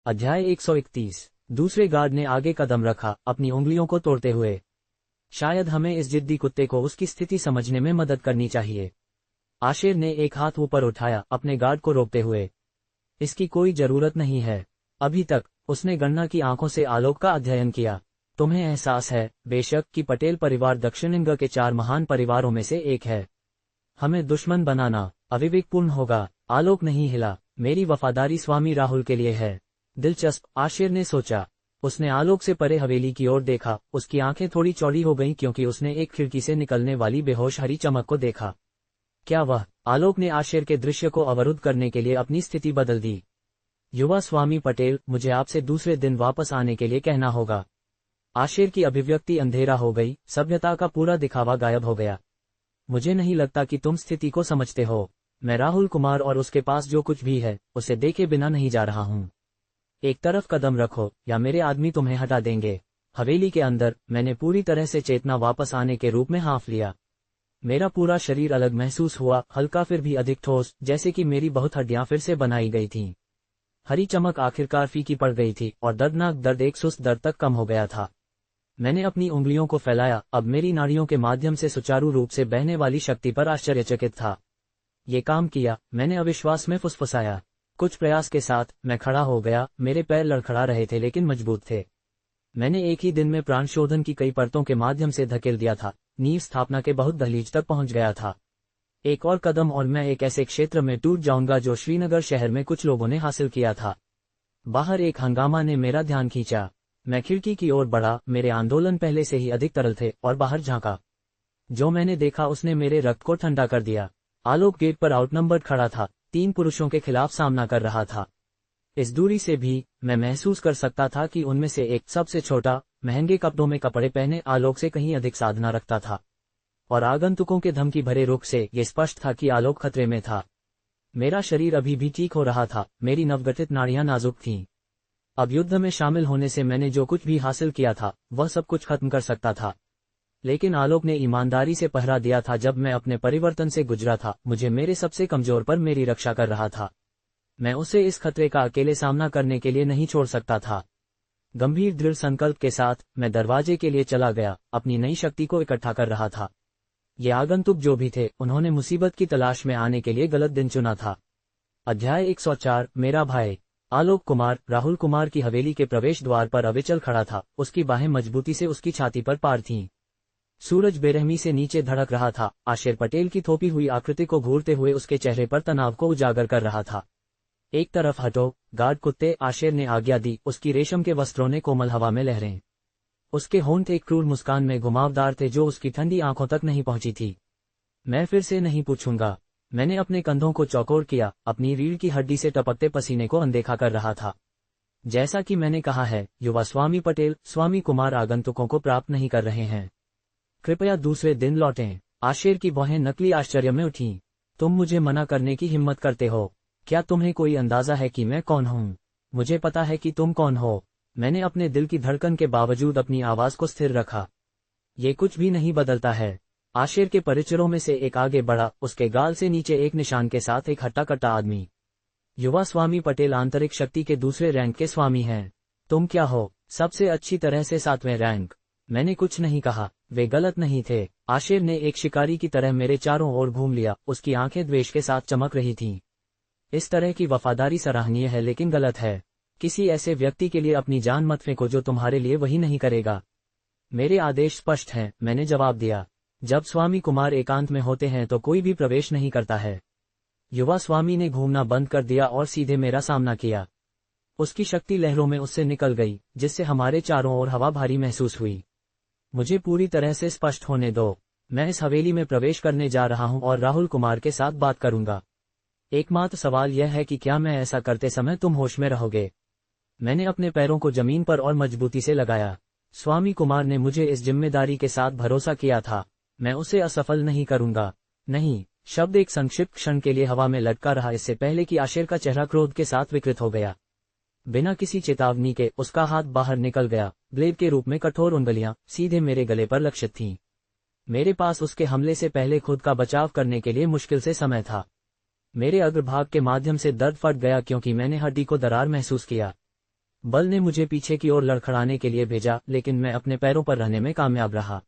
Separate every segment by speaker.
Speaker 1: अध्याय 131। दूसरे गार्ड ने आगे कदम रखा, अपनी उंगलियों को तोड़ते हुए। शायद हमें इस जिद्दी कुत्ते को उसकी स्थिति समझने में मदद करनी चाहिए। आशिर ने एक हाथ ऊपर उठाया, अपने गार्ड को रोकते हुए। इसकी कोई जरूरत नहीं है। अभी तक उसने गन्ना की आंखों से आलोक का अध्ययन किया। तुम्हें एहसास है बेशक कि पटेल परिवार दक्षिणिंग के 4 महान परिवारों में से एक है। हमें दुश्मन बनाना अविवेकपूर्ण होगा। आलोक नहीं हिला। मेरी वफादारी स्वामी राहुल के लिए है। दिलचस्प, आशिर ने सोचा। उसने आलोक से परे हवेली की ओर देखा। उसकी आंखें थोड़ी चौड़ी हो गईं क्योंकि उसने एक खिड़की से निकलने वाली बेहोश हरी चमक को देखा। क्या वह? आलोक ने आशिर के दृश्य को अवरुद्ध करने के लिए अपनी स्थिति बदल दी। युवा स्वामी पटेल, मुझे आपसे दूसरे दिन वापस आने के लिए कहना होगा। आशिर की अभिव्यक्ति अंधेरा हो गई, सभ्यता का पूरा दिखावा गायब हो गया। मुझे नहीं लगता कि तुम स्थिति को समझते हो। मैं राहुल कुमार और उसके पास जो कुछ भी है उसे देखे बिना नहीं जा रहा हूँ। एक तरफ कदम रखो या मेरे आदमी तुम्हें हटा देंगे। हवेली के अंदर मैंने पूरी तरह से चेतना वापस आने के रूप में हाँफ लिया। मेरा पूरा शरीर अलग महसूस हुआ, हल्का फिर भी अधिक ठोस, जैसे कि मेरी बहुत हड्डियां फिर से बनाई गई थीं। हरी चमक आखिरकार फीकी पड़ गई थी और दर्दनाक दर्द एक सुस्त दर्द तक कम हो गया था। मैंने अपनी उंगलियों को फैलाया। अब मेरी नाड़ियों के माध्यम से सुचारू रूप से बहने वाली शक्ति पर आश्चर्यचकित था। ये काम किया, मैंने अविश्वास में फुसफुसाया। कुछ प्रयास के साथ मैं खड़ा हो गया। मेरे पैर लड़खड़ा रहे थे लेकिन मजबूत थे। मैंने एक ही दिन में प्राणशोधन की कई परतों के माध्यम से धकेल दिया था। नींव स्थापना के बहुत दहलीज तक पहुंच गया था। एक और कदम और मैं एक ऐसे क्षेत्र में टूट जाऊंगा जो श्रीनगर शहर में कुछ लोगों ने हासिल किया था। बाहर एक हंगामा ने मेरा ध्यान खींचा। मैं खिड़की की ओर बढ़ा। मेरे आंदोलन पहले से ही अधिक तरल थे और बाहर झांका। जो मैंने देखा उसने मेरे रक्त को ठंडा कर दिया। आलोक गेट पर आउटनंबर्ड खड़ा था, 3 पुरुषों के खिलाफ सामना कर रहा था। इस दूरी से भी मैं महसूस कर सकता था कि उनमें से एक, सबसे छोटा, महंगे कपड़ों में कपड़े पहने, आलोक से कहीं अधिक साधना रखता था। और आगंतुकों के धमकी भरे रुख से ये स्पष्ट था कि आलोक खतरे में था। मेरा शरीर अभी भी ठीक हो रहा था, मेरी नवगठित नाड़ियां नाजुक थीं। अब युद्ध में शामिल होने से मैंने जो कुछ भी हासिल किया था वह सब कुछ खत्म कर सकता था। लेकिन आलोक ने ईमानदारी से पहरा दिया था। जब मैं अपने परिवर्तन से गुजरा था, मुझे मेरे सबसे कमजोर पर मेरी रक्षा कर रहा था। मैं उसे इस खतरे का अकेले सामना करने के लिए नहीं छोड़ सकता था। गंभीर दृढ़ संकल्प के साथ मैं दरवाजे के लिए चला गया, अपनी नई शक्ति को इकट्ठा कर रहा था। ये आगंतुक जो भी थे, उन्होंने मुसीबत की तलाश में आने के लिए गलत दिन चुना था। अध्याय 104। मेरा भाई। आलोक कुमार राहुल कुमार की हवेली के प्रवेश द्वार पर अविचल खड़ा था। उसकी बाहें मजबूती से उसकी छाती पर पार थीं। सूरज बेरहमी से नीचे धड़क रहा था। आशिर पटेल की थोपी हुई आकृति को घूरते हुए उसके चेहरे पर तनाव को उजागर कर रहा था। एक तरफ हटो, गार्ड कुत्ते, आशिर ने आज्ञा दी। उसकी रेशम के वस्त्रों ने कोमल हवा में लहरें। उसके होंठ एक क्रूर मुस्कान में घुमावदार थे जो उसकी ठंडी आंखों तक नहीं पहुंची थी। मैं फिर से नहीं पूछूंगा। मैंने अपने कंधों को चौकोर किया, अपनी रीढ़ की हड्डी से टपकते पसीने को अनदेखा कर रहा था। जैसा कि मैंने कहा है, युवा स्वामी पटेल, स्वामी कुमार आगंतुकों को प्राप्त नहीं कर रहे हैं। कृपया दूसरे दिन लौटें। आशिर की भौहें नकली आश्चर्य में उठीं। तुम मुझे मना करने की हिम्मत करते हो? क्या तुम्हें कोई अंदाजा है कि मैं कौन हूँ? मुझे पता है कि तुम कौन हो। मैंने अपने दिल की धड़कन के बावजूद अपनी आवाज को स्थिर रखा। ये कुछ भी नहीं बदलता है। आशिर के परिचरों में से एक आगे बढ़ा, उसके गाल से नीचे एक निशान के साथ एक हट्टा कट्टा आदमी। युवा स्वामी पटेल आंतरिक शक्ति के दूसरे रैंक के स्वामी हैं। तुम क्या हो? सबसे अच्छी तरह से 7वें रैंक। मैंने कुछ नहीं कहा। वे गलत नहीं थे। आशिर ने एक शिकारी की तरह मेरे चारों ओर घूम लिया। उसकी आंखें द्वेष के साथ चमक रही थीं। इस तरह की वफादारी सराहनीय है लेकिन गलत है। किसी ऐसे व्यक्ति के लिए अपनी जान मत फेंको जो तुम्हारे लिए वही नहीं करेगा। मेरे आदेश स्पष्ट हैं, मैंने जवाब दिया। जब स्वामी कुमार एकांत में होते हैं तो कोई भी प्रवेश नहीं करता है। युवा स्वामी ने घूमना बंद कर दिया और सीधे मेरा सामना किया। उसकी शक्ति लहरों में उससे निकल गई, जिससे हमारे चारों ओर हवा भारी महसूस हुई। मुझे पूरी तरह से स्पष्ट होने दो। मैं इस हवेली में प्रवेश करने जा रहा हूं और राहुल कुमार के साथ बात करूंगा। एकमात्र सवाल यह है कि क्या मैं ऐसा करते समय तुम होश में रहोगे? मैंने अपने पैरों को जमीन पर और मजबूती से लगाया। स्वामी कुमार ने मुझे इस जिम्मेदारी के साथ भरोसा किया था। मैं उसे असफल नहीं करूंगा। नहीं। शब्द एक संक्षिप्त क्षण के लिए हवा में लटका रहा, इससे पहले कि आशिर का चेहरा क्रोध के साथ विकृत हो गया। बिना किसी चेतावनी के उसका हाथ बाहर निकल गया। ब्लेड के रूप में कठोर उंगलियां सीधे मेरे गले पर लक्षित थीं। मेरे पास उसके हमले से पहले खुद का बचाव करने के लिए मुश्किल से समय था। मेरे अग्रभाग के माध्यम से दर्द फट गया क्योंकि मैंने हड्डी को दरार महसूस किया। बल ने मुझे पीछे की ओर लड़खड़ाने के लिए भेजा, लेकिन मैं अपने पैरों पर रहने में कामयाब रहा।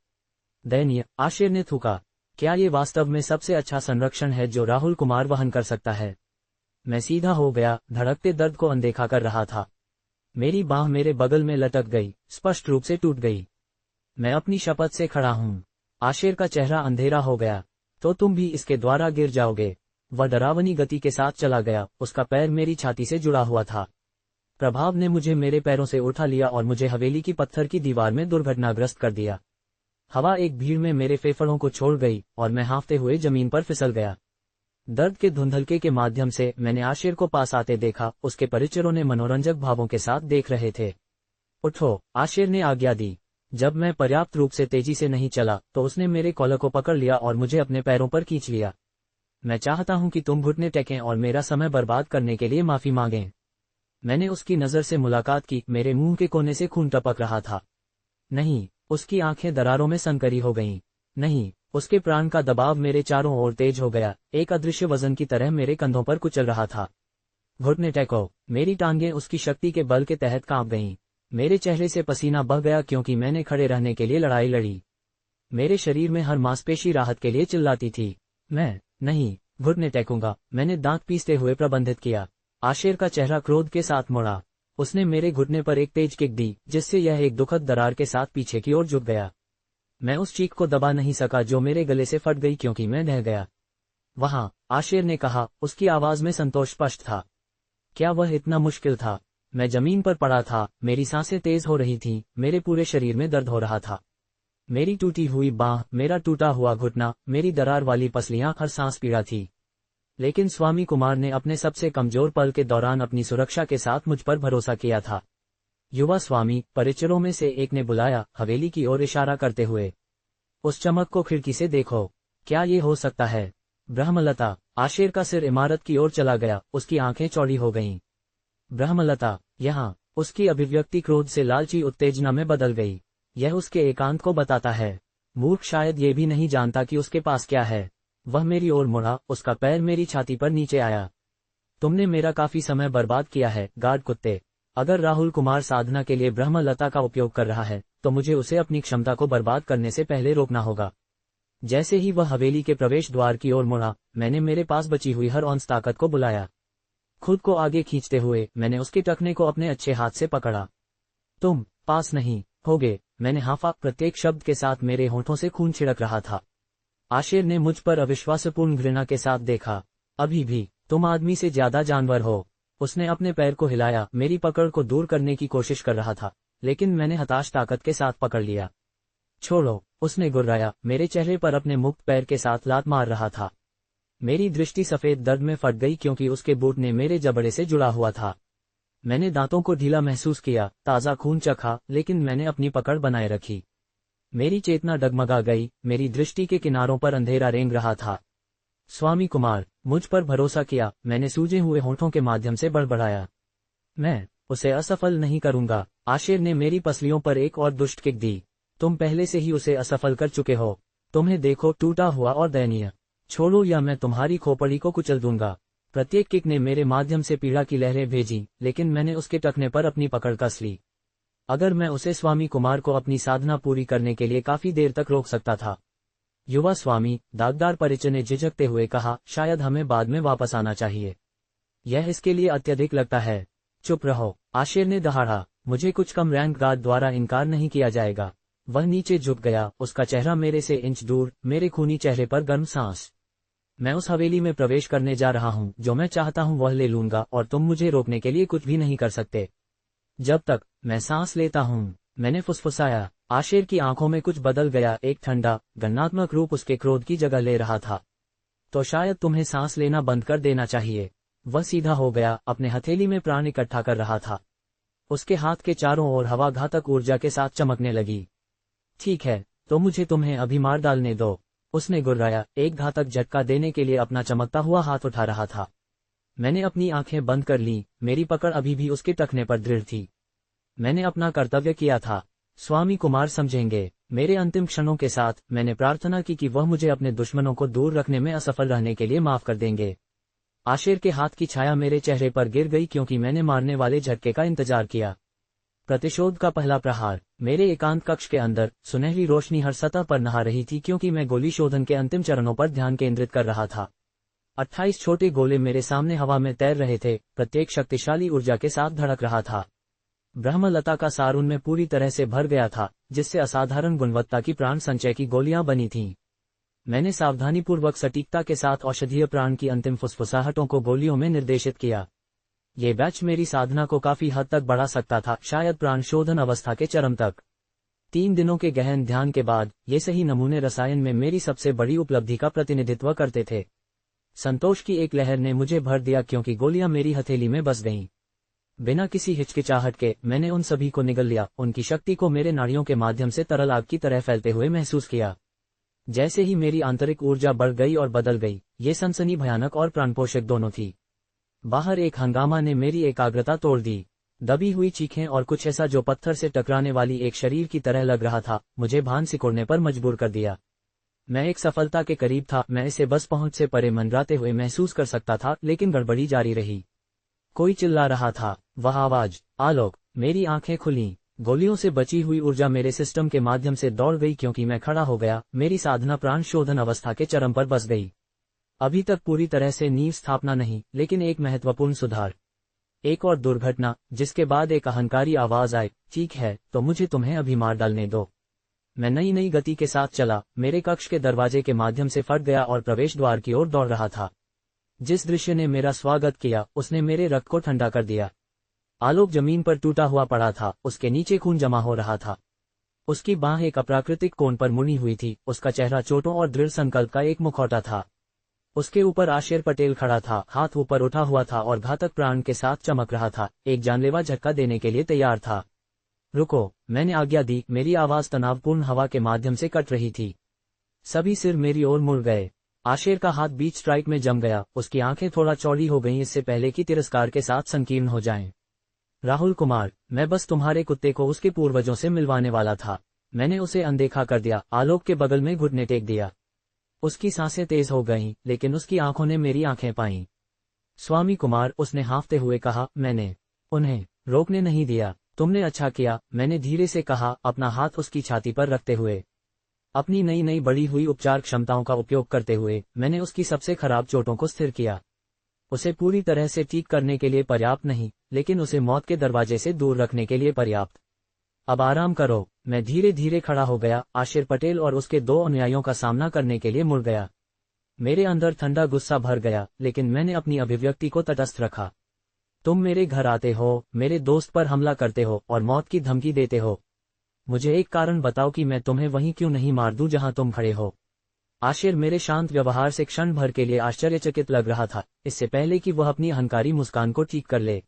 Speaker 1: दयनीय, आशेर ने थूका। क्या ये वास्तव में सबसे अच्छा संरक्षण है जो राहुल कुमार वहन कर सकता है? मैं सीधा हो गया, धड़कते दर्द को अनदेखा कर रहा था। मेरी बांह मेरे बगल में लटक गई, स्पष्ट रूप से टूट गई। मैं अपनी शपथ से खड़ा हूं। आशेर का चेहरा अंधेरा हो गया। तो तुम भी इसके द्वारा गिर जाओगे। वह डरावनी गति के साथ चला गया, उसका पैर मेरी छाती से जुड़ा हुआ था। प्रभाव ने मुझे मेरे पैरों से उठा लिया और मुझे हवेली की पत्थर की दीवार में दुर्घटनाग्रस्त कर दिया। हवा एक भीड़ में मेरे फेफड़ों को छोड़ गई और मैं हाँफते हुए जमीन पर फिसल गया। दर्द के धुंधलके के माध्यम से मैंने आशेर को पास आते देखा। उसके परिचरों ने मनोरंजक भावों के साथ देख रहे थे। उठो, आशेर ने आज्ञा दी। जब मैं पर्याप्त रूप से तेजी से नहीं चला तो उसने मेरे कॉलर को पकड़ लिया और मुझे अपने पैरों पर खींच लिया। मैं चाहता हूं कि तुम घुटने टेकें और मेरा समय बर्बाद करने के लिए माफी मांगें। मैंने उसकी नजर से मुलाकात की। मेरे मुंह के कोने से खून टपक रहा था। नहीं, उसकी आंखें दरारों में सनकरी हो गईं। नहीं, उसके प्राण का दबाव मेरे चारों ओर तेज हो गया, एक अदृश्य वजन की तरह मेरे कंधों पर कुचल रहा था। घुटने टेको। मेरी टांगें उसकी शक्ति के बल के तहत कांप गईं। मेरे चेहरे से पसीना बह गया क्योंकि मैंने खड़े रहने के लिए लड़ाई लड़ी। मेरे शरीर में हर मांसपेशी राहत के लिए चिल्लाती थी। मैं नहीं घुटने टेकूंगा, मैंने दांत पीसते हुए प्रबंधित किया। आशेर का चेहरा क्रोध के साथ मुड़ा। उसने मेरे घुटने पर एक तेज किक दी, जिससे यह एक दुखद दरार के साथ पीछे की ओर झुक गया। मैं उस चीख को दबा नहीं सका जो मेरे गले से फट गई क्योंकि मैं ढह गया। वहां, आशेर ने कहा, उसकी आवाज में संतोष स्पष्ट था। क्या वह इतना मुश्किल था? मैं जमीन पर पड़ा था, मेरी सांसें तेज हो रही थीं, मेरे पूरे शरीर में दर्द हो रहा था। मेरी टूटी हुई बांह, मेरा टूटा हुआ घुटना, मेरी दरार वाली पसलियां, हर सांस पीड़ा थी। लेकिन स्वामी कुमार ने अपने सबसे कमजोर पल के दौरान अपनी सुरक्षा के साथ मुझ पर भरोसा किया था। युवा स्वामी, परिचरों में से एक ने बुलाया, हवेली की ओर इशारा करते हुए। उस चमक को खिड़की से देखो। क्या ये हो सकता है? ब्रह्मलता। आशेर का सिर इमारत की ओर चला गया, उसकी आंखें चौड़ी हो गईं। ब्रह्मलता, यहाँ। उसकी अभिव्यक्ति क्रोध से लालची उत्तेजना में बदल गई। यह उसके एकांत को बताता है। मूर्ख शायद ये भी नहीं जानता कि उसके पास क्या है। वह मेरी ओर मुड़ा, उसका पैर मेरी छाती पर नीचे आया। तुमने मेरा काफी समय बर्बाद किया है, गार्ड कुत्ते। अगर राहुल कुमार साधना के लिए ब्रह्मलता का उपयोग कर रहा है तो मुझे उसे अपनी क्षमता को बर्बाद करने से पहले रोकना होगा। जैसे ही वह हवेली के प्रवेश द्वार की ओर मुड़ा, मैंने मेरे पास बची हुई हर औंस ताकत को बुलाया। खुद को आगे खींचते हुए मैंने उसके टखने को अपने अच्छे हाथ से पकड़ा। तुम पास नहीं होगे, मैंने हाफा। प्रत्येक शब्द के साथ मेरे होठों से खून छिड़क रहा था। आशेर ने मुझ पर अविश्वासपूर्ण घृणा के साथ देखा। अभी भी तुम आदमी से ज्यादा जानवर हो। उसने अपने पैर को हिलाया, मेरी पकड़ को दूर करने की कोशिश कर रहा था, लेकिन मैंने हताश ताकत के साथ पकड़ लिया। छोड़ो, उसने गुर्राया, मेरे चेहरे पर अपने मुक्त पैर के साथ लात मार रहा था। मेरी दृष्टि सफेद दर्द में फट गई क्योंकि उसके बूट ने मेरे जबड़े से जुड़ा हुआ था। मैंने दांतों को ढीला महसूस किया, ताजा खून चखा, लेकिन मैंने अपनी पकड़ बनाए रखी। मेरी चेतना डगमगा गई, मेरी दृष्टि के किनारों पर अंधेरा रेंग रहा था। स्वामी कुमार, मुझ पर भरोसा किया, मैंने सूजे हुए होठों के माध्यम से बड़बड़ाया। मैं उसे असफल नहीं करूंगा। आशेर ने मेरी पसलियों पर एक और दुष्ट किक दी। तुम पहले से ही उसे असफल कर चुके हो। तुम्हें देखो, टूटा हुआ और दयनीय। छोड़ो या मैं तुम्हारी खोपड़ी को कुचल दूंगा। प्रत्येक किक ने मेरे माध्यम से पीड़ा की लहरें भेजी, लेकिन मैंने उसके टखने पर अपनी पकड़ कस ली। अगर मैं उसे स्वामी कुमार को अपनी साधना पूरी करने के लिए काफी देर तक रोक सकता था। युवा स्वामी, दागदार परिचय ने झिझकते हुए कहा, शायद हमें बाद में वापस आना चाहिए। यह इसके लिए अत्यधिक लगता है। चुप रहो, आशेर ने दहाड़ा। मुझे कुछ कम रैंक गार्ड द्वारा इनकार नहीं किया जाएगा। वह नीचे झुक गया, उसका चेहरा मेरे से इंच दूर, मेरे खूनी चेहरे पर गर्म सांस। मैं उस हवेली में प्रवेश करने जा रहा हूं, जो मैं चाहता हूं वह ले लूंगा और तुम मुझे रोकने के लिए कुछ भी नहीं कर सकते। जब तक मैं सांस लेता हूं, मैंने फुसफुसाया। आशेर की आंखों में कुछ बदल गया, एक ठंडा, गणनात्मक रूप उसके क्रोध की जगह ले रहा था। तो शायद तुम्हें सांस लेना बंद कर देना चाहिए। वह सीधा हो गया, अपने हथेली में प्राण इकट्ठा कर रहा था। उसके हाथ के चारों ओर हवा घातक ऊर्जा के साथ चमकने लगी। ठीक है, तो मुझे तुम्हें अभी मार डालने दो, उसने गुर्राया, एक घातक झटका देने के लिए अपना चमकता हुआ हाथ उठा रहा था। मैंने अपनी आंखें बंद कर ली, मेरी पकड़ अभी भी उसके टखने पर दृढ़ थी। मैंने अपना कर्तव्य किया था। स्वामी कुमार समझेंगे। मेरे अंतिम क्षणों के साथ मैंने प्रार्थना की कि वह मुझे अपने दुश्मनों को दूर रखने में असफल रहने के लिए माफ कर देंगे। आशेर के हाथ की छाया मेरे चेहरे पर गिर गई क्योंकि मैंने मारने वाले झटके का इंतजार किया। प्रतिशोध का पहला प्रहार। मेरे एकांत कक्ष के अंदर सुनहरी रोशनी हर सतह पर नहा रही थी क्योंकि मैं गोली शोधन के अंतिम चरणों पर ध्यान केंद्रित कर रहा था। 28 छोटे गोले मेरे सामने हवा में तैर रहे थे, प्रत्येक शक्तिशाली ऊर्जा के साथ धड़क रहा था। ब्रह्मलता का सार उनमें पूरी तरह से भर गया था, जिससे असाधारण गुणवत्ता की प्राण संचय की गोलियां बनी थीं। मैंने सावधानीपूर्वक सटीकता के साथ औषधीय प्राण की अंतिम फुसफुसाहटों को गोलियों में निर्देशित किया। ये बैच मेरी साधना को काफी हद तक बढ़ा सकता था, शायद प्राण शोधन अवस्था के चरम तक। 3 दिनों के गहन ध्यान के बाद ये सही नमूने रसायन में मेरी सबसे बड़ी उपलब्धि का प्रतिनिधित्व करते थे। संतोष की एक लहर ने मुझे भर दिया क्योंकि गोलियां मेरी हथेली में बस गईं। बिना किसी हिचकिचाहट के मैंने उन सभी को निगल लिया, उनकी शक्ति को मेरे नाड़ियों के माध्यम से तरल आग की तरह फैलते हुए महसूस किया। जैसे ही मेरी आंतरिक ऊर्जा बढ़ गई और बदल गई, ये सनसनी भयानक और प्राणपोषक दोनों थी। बाहर एक हंगामा ने मेरी एकाग्रता तोड़ दी। दबी हुई चीखें और कुछ ऐसा जो पत्थर से टकराने वाली एक शरीर की तरह लग रहा था, मुझे भान सिकोड़ने पर मजबूर कर दिया। मैं एक सफलता के करीब था, मैं इसे बस पहुंच से परे मंडराते हुए महसूस कर सकता था, लेकिन गड़बड़ी जारी रही। कोई चिल्ला रहा था, वह आवाज, आलोक। मेरी आंखें खुलीं। गोलियों से बची हुई ऊर्जा मेरे सिस्टम के माध्यम से दौड़ गई क्योंकि मैं खड़ा हो गया। मेरी साधना प्राण शोधन अवस्था के चरम पर बस गई। अभी तक पूरी तरह से नींव स्थापना नहीं, लेकिन एक महत्वपूर्ण सुधार। एक और दुर्घटना, जिसके बाद एक अहंकारी आवाज आई, ठीक है, तो मुझे तुम्हें अभी मार डालने दो। मैं नई नई गति के साथ चला, मेरे कक्ष के दरवाजे के माध्यम से फट गया और प्रवेश द्वार की ओर दौड़ रहा था। जिस दृश्य ने मेरा स्वागत किया, उसने मेरे रक्त को ठंडा कर दिया। आलोक जमीन पर टूटा हुआ पड़ा था, उसके नीचे खून जमा हो रहा था। उसकी बांह एक अप्राकृतिक कोण पर मुड़ी हुई थी, उसका चेहरा चोटों और दृढ़ संकल्प का एक मुखौटा था। उसके ऊपर आशेर पटेल खड़ा था, हाथ ऊपर उठा हुआ था और घातक प्राण के साथ चमक रहा था, एक जानलेवा झटका देने के लिए तैयार था। रुको, मैंने आज्ञा दी। मेरी आवाज तनावपूर्ण हवा के माध्यम से कट रही थी। सभी सिर मेरी ओर मुड़ गए। आशेर का हाथ बीच स्ट्राइक में जम गया, उसकी आंखें थोड़ा चौड़ी हो गईं इससे पहले कि तिरस्कार के साथ संकीर्ण हो जाएं। राहुल कुमार, मैं बस तुम्हारे कुत्ते को उसके पूर्वजों से मिलवाने वाला था। मैंने उसे अनदेखा कर दिया। आलोक के बगल में घुटने टेक दिया। उसकी सांसें तेज हो गईं, लेकिन उसकी आंखों ने मेरी आंखें पाईं। स्वामी कुमार, उसने हाँफते हुए कहा, मैंने उन्हें रोकने नहीं दिया। तुमने अच्छा किया, मैंने धीरे से कहा, अपना हाथ उसकी छाती पर रखते हुए। अपनी नई नई बढ़ी हुई उपचार क्षमताओं का उपयोग करते हुए मैंने उसकी सबसे खराब चोटों को स्थिर किया। उसे पूरी तरह से ठीक करने के लिए पर्याप्त नहीं, लेकिन उसे मौत के दरवाजे से दूर रखने के लिए पर्याप्त। अब आराम करो। मैं धीरे धीरे खड़ा हो गया, आशेर पटेल और उसके 2 अनुयायियों का सामना करने के लिए मुड़ गया। मेरे अंदर ठंडा गुस्सा भर गया, लेकिन मैंने अपनी अभिव्यक्ति को तटस्थ रखा। तुम मेरे घर आते हो, मेरे दोस्त पर हमला करते हो और मौत की धमकी देते हो। मुझे एक कारण बताओ कि मैं तुम्हें वहीं क्यों नहीं मार दूं जहां तुम खड़े हो। आशेर मेरे शांत व्यवहार से क्षण भर के लिए आश्चर्यचकित लग रहा था, इससे पहले कि वह अपनी अहंकारी मुस्कान को ठीक कर ले।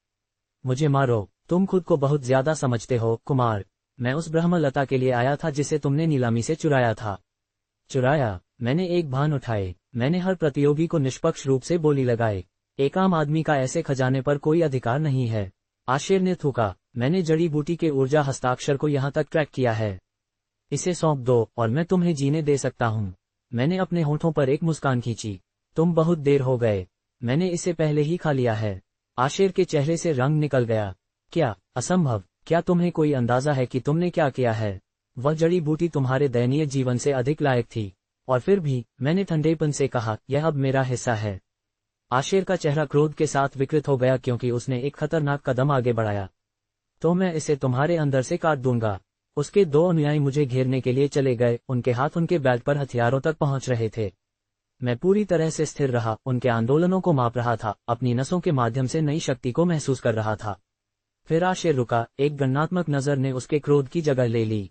Speaker 1: मुझे मारो, तुम खुद को बहुत ज्यादा समझते हो, कुमार। मैं उस ब्रह्मलता के लिए आया था जिसे तुमने नीलामी से चुराया था। चुराया? मैंने एक भान उठाए। मैंने हर प्रतियोगी को निष्पक्ष रूप से बोली लगाए। एक आम आदमी का ऐसे खजाने पर कोई अधिकार नहीं है। आशेर ने थूका, मैंने जड़ी बूटी के ऊर्जा हस्ताक्षर को यहाँ तक ट्रैक किया है। इसे सौंप दो और मैं तुम्हें जीने दे सकता हूँ। मैंने अपने होठों पर एक मुस्कान खींची। तुम बहुत देर हो गए, मैंने इसे पहले ही खा लिया है। आशेर के चेहरे से रंग निकल गया। क्या असंभव? क्या तुम्हें कोई अंदाजा है कि तुमने क्या किया है? वह जड़ी बूटी तुम्हारे दयनीय जीवन से अधिक लायक थी। और फिर भी, मैंने ठंडेपन से कहा, यह अब मेरा हिस्सा है। आशेर का चेहरा क्रोध के साथ विकृत हो गया क्योंकि उसने एक खतरनाक कदम आगे बढ़ाया। तो मैं इसे तुम्हारे अंदर से काट दूंगा। उसके 2 अनुयायी मुझे घेरने के लिए चले गए, उनके हाथ उनके बेल्ट पर हथियारों तक पहुंच रहे थे। मैं पूरी तरह से स्थिर रहा, उनके आंदोलनों को माप रहा था, अपनी नसों के माध्यम से नई शक्ति को महसूस कर रहा था। फिर आशेर रुका, एक गणनात्मक नजर ने उसके क्रोध की जगह ले ली।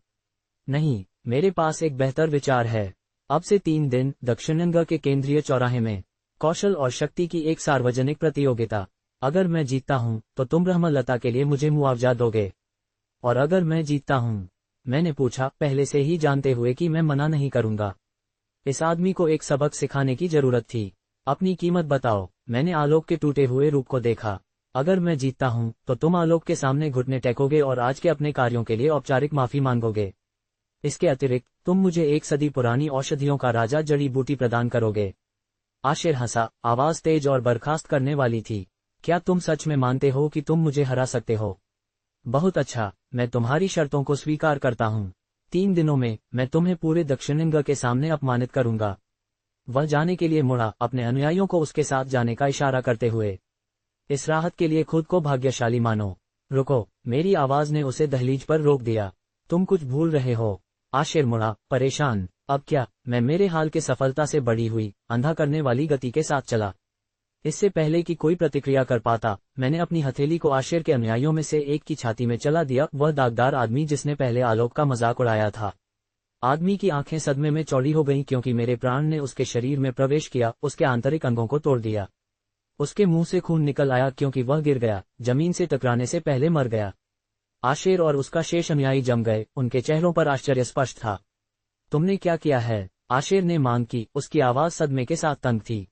Speaker 1: नहीं, मेरे पास एक बेहतर विचार है। अब से 3 दिन दक्षिणगंगा के केंद्रीय चौराहे में कौशल और शक्ति की एक सार्वजनिक प्रतियोगिता। अगर मैं जीतता हूं, तो तुम ब्रह्मलता के लिए मुझे मुआवजा दोगे। और अगर मैं जीतता हूं? मैंने पूछा, पहले से ही जानते हुए कि मैं मना नहीं करूंगा। इस आदमी को एक सबक सिखाने की जरूरत थी। अपनी कीमत बताओ। मैंने आलोक के टूटे हुए रूप को देखा। अगर मैं जीतता हूं, तो तुम आलोक के सामने घुटने टेकोगे और आज के अपने कार्यों के लिए औपचारिक माफी मांगोगे। इसके अतिरिक्त, तुम मुझे 1 सदी पुरानी औषधियों का राजा जड़ी बूटी प्रदान करोगे। आशिर हंसा, आवाज तेज और बर्खास्त करने वाली थी। क्या तुम सच में मानते हो कि तुम मुझे हरा सकते हो? बहुत अच्छा, मैं तुम्हारी शर्तों को स्वीकार करता हूँ। 3 दिनों में मैं तुम्हें पूरे दक्षिणेंग के सामने अपमानित करूंगा। वह जाने के लिए मुड़ा, अपने अनुयायियों को उसके साथ जाने का इशारा करते हुए। इस राहत के लिए खुद को भाग्यशाली मानो। रुको, मेरी आवाज ने उसे दहलीज पर रोक दिया। तुम कुछ भूल रहे हो। आशिर मुड़ा, परेशान। अब क्या? मैं मेरे हाल के सफलता से बढ़ी हुई, अंधा करने वाली गति के साथ चला। इससे पहले कि कोई प्रतिक्रिया कर पाता, मैंने अपनी हथेली को आशिर के अनुयायियों में से एक की छाती में चला दिया, वह दागदार आदमी जिसने पहले आलोक का मजाक उड़ाया था। आदमी की आंखें सदमे में चौड़ी हो गईं क्योंकि मेरे प्राण ने उसके शरीर में प्रवेश किया, उसके आंतरिक अंगों को तोड़ दिया। उसके मुंह से खून निकल आया क्योंकि वह गिर गया, जमीन से टकराने से पहले मर गया। आशिर और उसका शेष अनुयायी जम गए, उनके चेहरों पर आश्चर्य स्पष्ट था। तुमने क्या किया है? आशिर ने मांग की, उसकी आवाज सदमे के साथ तंग थी।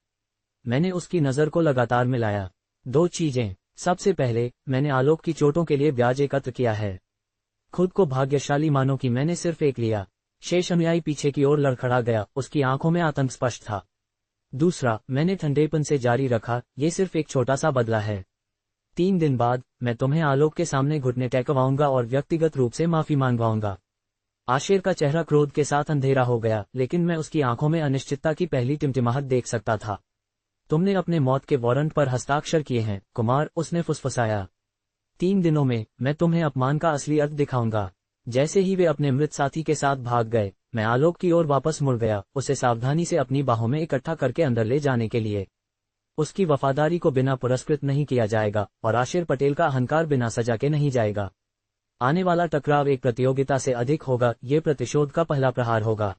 Speaker 1: मैंने उसकी नजर को लगातार मिलाया। 2 चीजें। सबसे पहले, मैंने आलोक की चोटों के लिए ब्याज एकत्र किया है। खुद को भाग्यशाली मानो कि मैंने सिर्फ एक लिया। शेष अनुयायी पीछे की ओर लड़खड़ा गया, उसकी आंखों में आतंक स्पष्ट था। दूसरा, मैंने ठंडेपन से जारी रखा, ये सिर्फ एक छोटा सा बदला है। 3 दिन बाद, मैं तुम्हें आलोक के सामने घुटने टेकवाऊंगा और व्यक्तिगत रूप से माफी मांगवाऊंगा। आशिर का चेहरा क्रोध के साथ अंधेरा हो गया, लेकिन मैं उसकी आंखों में अनिश्चितता की पहली टिमटिमाहट देख सकता था। तुमने अपने मौत के वारंट पर हस्ताक्षर किए हैं, कुमार, उसने फुसफुसाया। 3 दिनों में, मैं तुम्हें अपमान का असली अर्थ दिखाऊंगा। जैसे ही वे अपने मृत साथी के साथ भाग गए, मैं आलोक की ओर वापस मुड़ गया, उसे सावधानी से अपनी बाहों में इकट्ठा करके अंदर ले जाने के लिए। उसकी वफादारी को बिना पुरस्कृत नहीं किया जाएगा, और आशिर पटेल का अहंकार बिना सजा के नहीं जाएगा। आने वाला टकराव एक प्रतियोगिता से अधिक होगा, ये प्रतिशोध का पहला प्रहार होगा।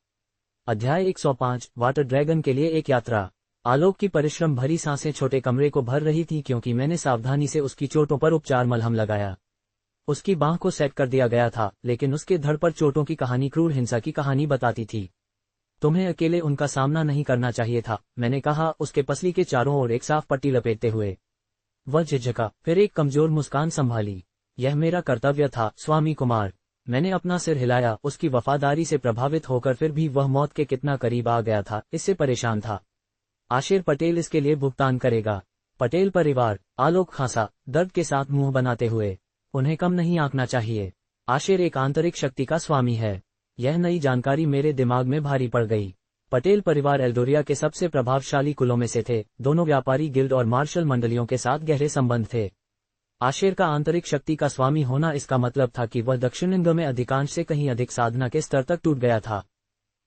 Speaker 1: अध्याय 105, वाटर ड्रैगन के लिए एक यात्रा। आलोक की परिश्रम भरी सांसें छोटे कमरे को भर रही थी क्योंकि मैंने सावधानी से उसकी चोटों पर उपचार मलहम लगाया। उसकी बांह को सेट कर दिया गया था, लेकिन उसके धड़ पर चोटों की कहानी क्रूर हिंसा की कहानी बताती थी। तुम्हें अकेले उनका सामना नहीं करना चाहिए था, मैंने कहा, उसके पसली के चारों ओर एक साफ पट्टी लपेटते हुए। वह झिझका, फिर एक कमजोर मुस्कान संभाली। यह मेरा कर्तव्य था, स्वामी कुमार। मैंने अपना सिर हिलाया, उसकी वफादारी से प्रभावित होकर फिर भी वह मौत के कितना करीब आ गया था, इससे परेशान था। आशिर पटेल इसके लिए भुगतान करेगा। पटेल परिवार, आलोक खांसा, दर्द के साथ मुंह बनाते हुए। उन्हें कम नहीं आंकना चाहिए। आशिर एक आंतरिक शक्ति का स्वामी है। यह नई जानकारी मेरे दिमाग में भारी पड़ गई। पटेल परिवार एल्डोरिया के सबसे प्रभावशाली कुलों में से थे, दोनों व्यापारी गिल्ड और मार्शल मंडलियों के साथ गहरे संबंध थे। आशिर का आंतरिक शक्ति का स्वामी होना इसका मतलब था कि वह दक्षिणेंग में अधिकांश से कहीं अधिक साधना के स्तर तक टूट गया था।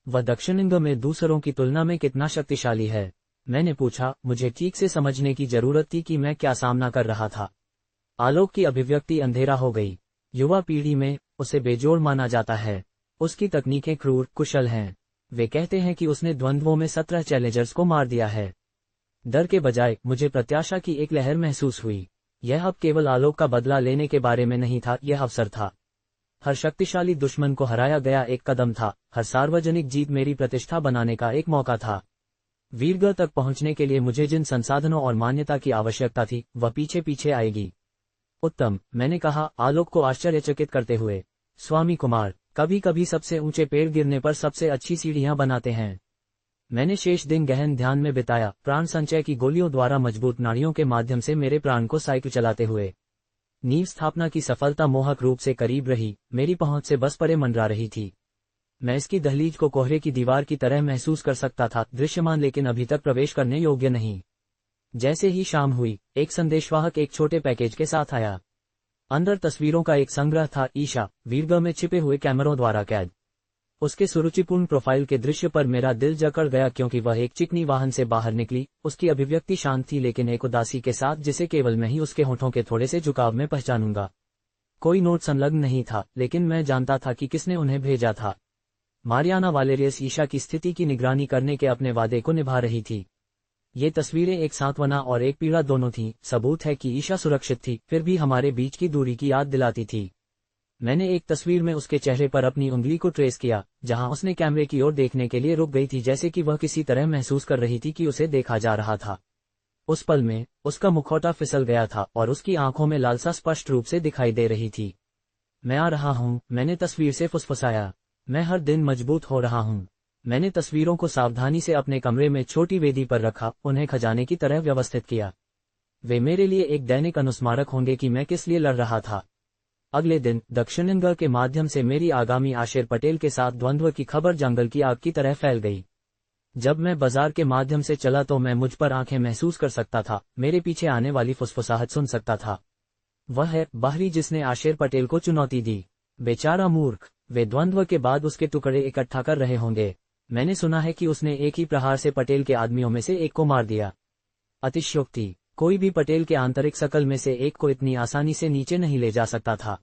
Speaker 1: वह दक्षिणेंग में दूसरों की तुलना में कितना शक्तिशाली है? मैंने पूछा, मुझे ठीक से समझने की जरूरत थी कि मैं क्या सामना कर रहा था। आलोक की अभिव्यक्ति अंधेरा हो गई। युवा पीढ़ी में, उसे बेजोड़ माना जाता है। उसकी तकनीकें क्रूर, कुशल हैं। वे कहते हैं कि उसने द्वंद्वों में 17 चैलेंजर्स को मार दिया है। डर के बजाय मुझे प्रत्याशा की एक लहर महसूस हुई। यह अब केवल आलोक का बदला लेने के बारे में नहीं था, यह अवसर था। हर शक्तिशाली दुश्मन को हराया गया एक कदम था, हर सार्वजनिक जीत मेरी प्रतिष्ठा बनाने का एक मौका था। वीरगढ़ तक पहुंचने के लिए मुझे जिन संसाधनों और मान्यता की आवश्यकता थी, वह पीछे पीछे आएगी। उत्तम, मैंने कहा, आलोक को आश्चर्यचकित करते हुए। स्वामी कुमार, कभी कभी सबसे ऊंचे पेड़ गिरने पर सबसे अच्छी सीढ़ियां बनाते हैं। मैंने शेष दिन गहन ध्यान में बिताया, प्राण संचय की गोलियों द्वारा मजबूत नाड़ियों के माध्यम से मेरे प्राण को साइकिल चलाते हुए। नींव स्थापना की सफलता मोहक रूप से करीब रही, मेरी पहुंच से बस परे मंडरा रही थी। मैं इसकी दहलीज को कोहरे की दीवार की तरह महसूस कर सकता था, दृश्यमान लेकिन अभी तक प्रवेश करने योग्य नहीं। जैसे ही शाम हुई, एक संदेशवाहक एक छोटे पैकेज के साथ आया। अंदर तस्वीरों का एक संग्रह था, ईशा, वीरगढ़ में छिपे हुए कैमरों द्वारा कैद। उसके सुरुचिपूर्ण प्रोफाइल के दृश्य पर मेरा दिल जकड़ गया क्योंकि वह एक चिकनी वाहन से बाहर निकली। उसकी अभिव्यक्ति शांत थी लेकिन एक उदासी के साथ जिसे केवल मैं ही उसके होठों के थोड़े से झुकाव में पहचानूंगा। कोई नोट संलग्न नहीं था, लेकिन मैं जानता था कि किसने उन्हें भेजा था। मारियाना वालेरियस ईशा की स्थिति की निगरानी करने के अपने वादे को निभा रही थी। ये तस्वीरें एक सांत्वना और एक पीड़ा दोनों थीं, सबूत है कि ईशा सुरक्षित थी, फिर भी हमारे बीच की दूरी की याद दिलाती थी। मैंने एक तस्वीर में उसके चेहरे पर अपनी उंगली को ट्रेस किया, जहां उसने कैमरे की ओर देखने के लिए रुक गई थी, जैसे कि वह किसी तरह महसूस कर रही थी कि उसे देखा जा रहा था। उस पल में, उसका मुखौटा फिसल गया था और उसकी आंखों में लालसा स्पष्ट रूप से दिखाई दे रही थी। मैं आ रहा हूं, मैंने तस्वीर से फुसफुसाया। मैं हर दिन मजबूत हो रहा हूं। मैंने तस्वीरों को सावधानी से अपने कमरे में छोटी वेदी पर रखा, उन्हें खजाने की तरह व्यवस्थित किया। वे मेरे लिए एक दैनिक अनुस्मारक होंगे कि मैं किस लिए लड़ रहा था। अगले दिन दक्षिणगढ़ के माध्यम से मेरी आगामी आशेर पटेल के साथ द्वंद्व की खबर जंगल की आग की तरह फैल गई। जब मैं बाजार के माध्यम से चला तो मैं मुझ पर आंखें महसूस कर सकता था, मेरे पीछे आने वाली फुसफुसाहट सुन सकता था। वह है बाहरी जिसने आशेर पटेल को चुनौती दी। बेचारा मूर्ख, वे द्वंद्व के बाद उसके टुकड़े इकट्ठा कर रहे होंगे। मैंने सुना है कि उसने एक ही प्रहार से पटेल के आदमियों में से एक को मार दिया। अतिशयोक्ति, कोई भी पटेल के आंतरिक शकल में से एक को इतनी आसानी से नीचे नहीं ले जा सकता था।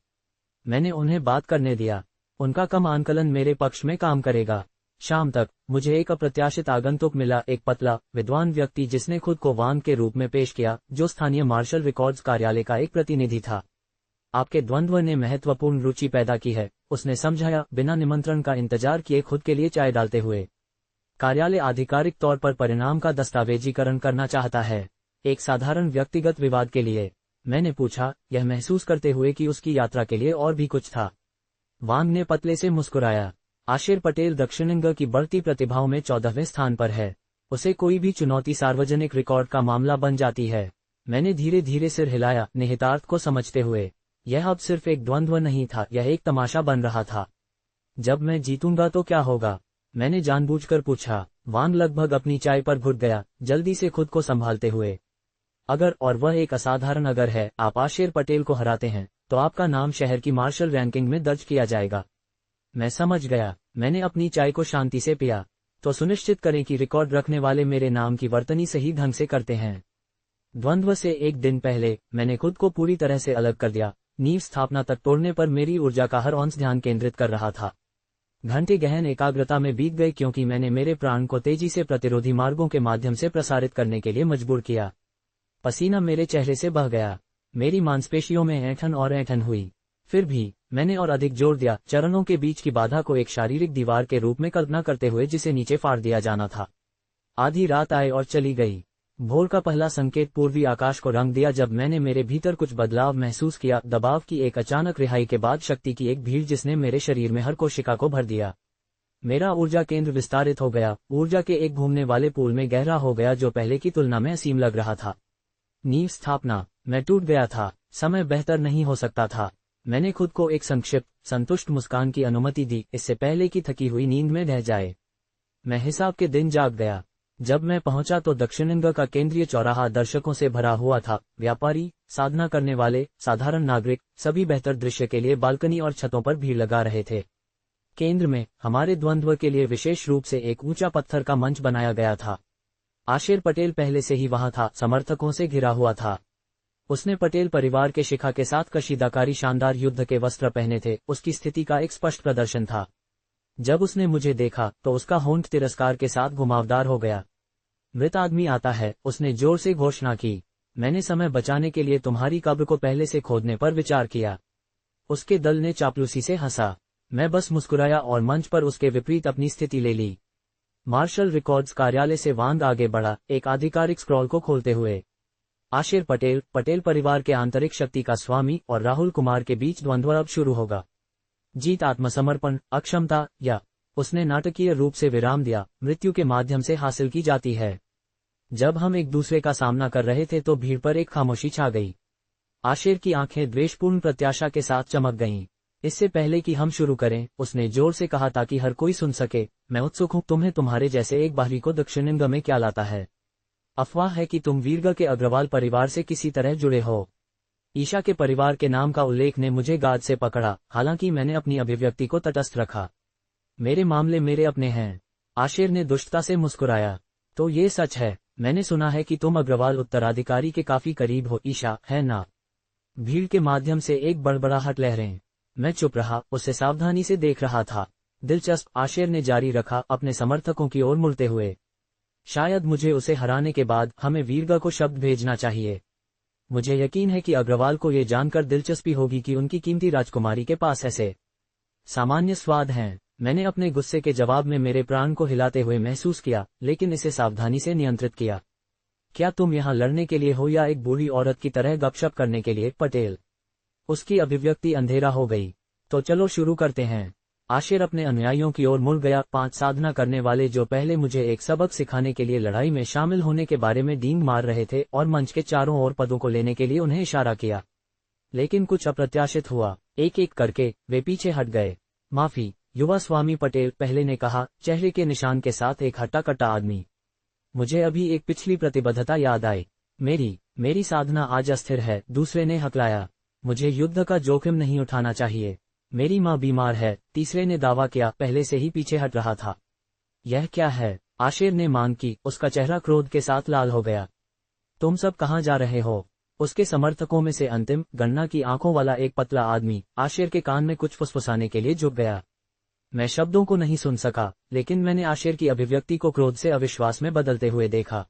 Speaker 1: मैंने उन्हें बात करने दिया, उनका कम आंकलन मेरे पक्ष में काम करेगा। शाम तक मुझे एक अप्रत्याशित आगंतुक मिला, एक पतला विद्वान व्यक्ति जिसने खुद को वांग के रूप में पेश किया, जो स्थानीय मार्शल रिकॉर्ड्स कार्यालय का एक प्रतिनिधि था। आपके द्वंद्व ने महत्वपूर्ण रुचि पैदा की है, उसने समझाया, बिना निमंत्रण का इंतजार किए खुद के लिए चाय डालते हुए। कार्यालय आधिकारिक तौर पर परिणाम का दस्तावेजीकरण करना चाहता है, एक साधारण व्यक्तिगत विवाद के लिए। मैंने पूछा, यह महसूस करते हुए कि उसकी यात्रा के लिए और भी कुछ था। वांग ने पतले से मुस्कुराया। आशेर पटेल दक्षिणगढ़ की बढ़ती प्रतिभाओं में 14वें स्थान पर है। उसे कोई भी चुनौती सार्वजनिक रिकॉर्ड का मामला बन जाती है। मैंने धीरे धीरे सिर हिलाया, निहितार्थ को समझते हुए। यह अब सिर्फ एक द्वंद्व नहीं था, यह एक तमाशा बन रहा था। जब मैं जीतूंगा तो क्या होगा? मैंने जानबूझकर पूछा। वांग लगभग अपनी चाय पर घुट गया, जल्दी से खुद को संभालते हुए। अगर, और वह एक असाधारण अगर है, आप आशेर पटेल को हराते हैं तो आपका नाम शहर की मार्शल रैंकिंग में दर्ज किया जाएगा। मैं समझ गया। मैंने अपनी चाय को शांति से पिया। तो सुनिश्चित करें कि रिकॉर्ड रखने वाले मेरे नाम की वर्तनी सही ढंग से करते हैं। द्वंद्व से एक दिन पहले मैंने खुद को पूरी तरह से अलग कर दिया। नींव स्थापना तक तोड़ने पर मेरी ऊर्जा का हर औंस ध्यान केंद्रित कर रहा था। घंटे गहन एकाग्रता में बीत गए क्योंकि मैंने मेरे प्राण को तेजी से प्रतिरोधी मार्गों के माध्यम से प्रसारित करने के लिए मजबूर किया। पसीना मेरे चेहरे से बह गया, मेरी मांसपेशियों में ऐंठन और ऐंठन हुई। फिर भी मैंने और अधिक जोर दिया, चरणों के बीच की बाधा को एक शारीरिक दीवार के रूप में कल्पना करते हुए जिसे नीचे फाड़ दिया जाना था। आधी रात आए और चली गई। भोर का पहला संकेत पूर्वी आकाश को रंग दिया जब मैंने मेरे भीतर कुछ बदलाव महसूस किया, दबाव की एक अचानक रिहाई के बाद शक्ति की एक भीड़ जिसने मेरे शरीर में हर कोशिका को भर दिया। मेरा ऊर्जा केंद्र विस्तारित हो गया, ऊर्जा के एक घूमने वाले पूल में गहरा हो गया जो पहले की तुलना में असीम लग रहा था। नींव स्थापना, मैं टूट गया था। समय बेहतर नहीं हो सकता था। मैंने खुद को एक संक्षिप्त, संतुष्ट मुस्कान की अनुमति दी, इससे पहले कि थकी हुई नींद में ढह जाए। मैं हिसाब के दिन जाग गया। जब मैं पहुंचा तो दक्षिणगढ़ का केंद्रीय चौराहा दर्शकों से भरा हुआ था। व्यापारी, साधना करने वाले, साधारण नागरिक, सभी बेहतर दृश्य के लिए बालकनी और छतों पर भीड़ लगा रहे थे। केंद्र में हमारे द्वंद्व के लिए विशेष रूप से एक ऊंचा पत्थर का मंच बनाया गया था। आशेर पटेल पहले से ही वहां था, समर्थकों से घिरा हुआ था। उसने पटेल परिवार के शिखा के साथ कशीदाकारी शानदार युद्ध के वस्त्र पहने थे, उसकी स्थिति का एक स्पष्ट प्रदर्शन था। जब उसने मुझे देखा तो उसका होंठ तिरस्कार के साथ घुमावदार हो गया। मृत आदमी आता है, उसने जोर से घोषणा की। मैंने समय बचाने के लिए तुम्हारी कब्र को पहले से खोदने पर विचार किया। उसके दल ने चापलूसी से हंसा। मैं बस मुस्कुराया और मंच पर उसके विपरीत अपनी स्थिति ले ली। मार्शल रिकॉर्ड्स कार्यालय से वांग आगे बढ़ा, एक आधिकारिक स्क्रॉल को खोलते हुए। आशेर पटेल, पटेल परिवार के आंतरिक शक्ति का स्वामी, और राहुल कुमार के बीच द्वंद्व अब शुरू होगा। जीत आत्मसमर्पण, अक्षमता, या उसने नाटकीय रूप से विराम दिया, मृत्यु के माध्यम से हासिल की जाती है। जब हम एक दूसरे का सामना कर रहे थे तो भीड़ पर एक खामोशी छा गई। आशेर की आंखें द्वेषपूर्ण प्रत्याशा के साथ चमक गईं। इससे पहले कि हम शुरू करें, उसने जोर से कहा ताकि हर कोई सुन सके, मैं उत्सुक हूं तुम्हें तुम्हारे जैसे एक बाहरी को दक्षिणगढ़ में क्या लाता है। अफवाह है कि तुम वीरगढ़ के अग्रवाल परिवार से किसी तरह जुड़े हो। ईशा के परिवार के नाम का उल्लेख ने मुझे गाद से पकड़ा, हालांकि मैंने अपनी अभिव्यक्ति को तटस्थ रखा। मेरे मामले मेरे अपने हैं। आशेर ने दुष्टता से मुस्कुराया। तो ये सच है, मैंने सुना है कि तुम अग्रवाल उत्तराधिकारी के काफी करीब हो, ईशा, है ना? भीड़ के माध्यम से एक बड़बड़ाहट लहरें। मैं चुप रहा, उसे सावधानी से देख रहा था। दिलचस्प, आशेर ने जारी रखा, अपने समर्थकों की ओर मुड़ते हुए। शायद मुझे उसे हराने के बाद हमें वीरगढ़ को शब्द भेजना चाहिए। मुझे यकीन है कि अग्रवाल को ये जानकर दिलचस्पी होगी कि उनकी कीमती राजकुमारी के पास ऐसे सामान्य स्वाद हैं। मैंने अपने गुस्से के जवाब में मेरे प्राण को हिलाते हुए महसूस किया, लेकिन इसे सावधानी से नियंत्रित किया। क्या तुम यहाँ लड़ने के लिए हो या एक बूढ़ी औरत की तरह गपशप करने के लिए, पटेल? उसकी अभिव्यक्ति अंधेरा हो गई। तो चलो शुरू करते हैं। आशिर अपने अनुयायियों की ओर मुड़ गया। 5 साधना करने वाले जो पहले मुझे एक सबक सिखाने के लिए लड़ाई में शामिल होने के बारे में डींग मार रहे थे और मंच के चारों ओर पदों को लेने के लिए उन्हें इशारा किया, लेकिन कुछ अप्रत्याशित हुआ। एक एक करके वे पीछे हट गए। माफी, युवा स्वामी पटेल, पहले ने कहा, चेहरे के निशान के साथ एक हट्टा कट्टा आदमी। मुझे अभी एक पिछली प्रतिबद्धता याद आई। मेरी साधना आज अस्थिर है, दूसरे ने हकलाया। मुझे युद्ध का जोखिम नहीं उठाना चाहिए। मेरी माँ बीमार है, तीसरे ने दावा किया, पहले से ही पीछे हट रहा था। यह क्या है? आशिर ने मांग की, उसका चेहरा क्रोध के साथ लाल हो गया। तुम सब कहाँ जा रहे हो? उसके समर्थकों में से अंतिम, गन्ना की आंखों वाला एक पतला आदमी, आशिर के कान में कुछ फुसफुसाने के लिए झुक गया। मैं शब्दों को नहीं सुन सका, लेकिन मैंने आशिर की अभिव्यक्ति को क्रोध से अविश्वास में बदलते हुए देखा।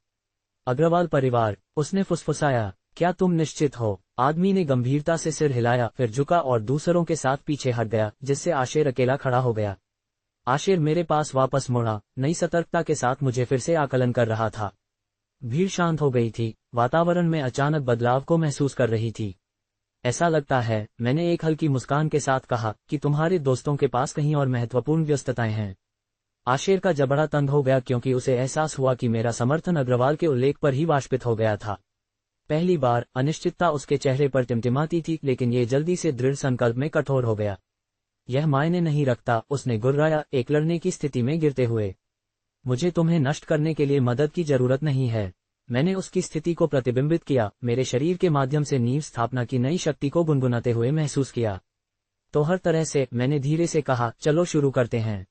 Speaker 1: अग्रवाल परिवार, उसने फुसफुसाया, क्या तुम निश्चित हो? आदमी ने गंभीरता से सिर हिलाया, फिर झुका और दूसरों के साथ पीछे हट गया, जिससे आशिर अकेला खड़ा हो गया। आशिर मेरे पास वापस मुड़ा, नई सतर्कता के साथ मुझे फिर से आकलन कर रहा था। भीड़ शांत हो गई थी, वातावरण में अचानक बदलाव को महसूस कर रही थी। ऐसा लगता है, मैंने एक हल्की मुस्कान के साथ कहा, कि तुम्हारे दोस्तों के पास कहीं और महत्वपूर्ण व्यस्तताएं हैं। आशिर का जबड़ा तंग हो गया क्योंकि उसे एहसास हुआ कि मेरा समर्थन अग्रवाल के उल्लेख पर ही वाष्पित हो गया था। पहली बार अनिश्चितता उसके चेहरे पर टिमटिमाती थी, लेकिन ये जल्दी से दृढ़ संकल्प में कठोर हो गया। यह मायने नहीं रखता, उसने गुर्राया, एक लड़ने की स्थिति में गिरते हुए। मुझे तुम्हें नष्ट करने के लिए मदद की जरूरत नहीं है। मैंने उसकी स्थिति को प्रतिबिंबित किया, मेरे शरीर के माध्यम से नींव स्थापना की नई शक्ति को गुनगुनाते हुए महसूस किया। तो हर तरह से, मैंने धीरे से कहा, चलो शुरू करते हैं।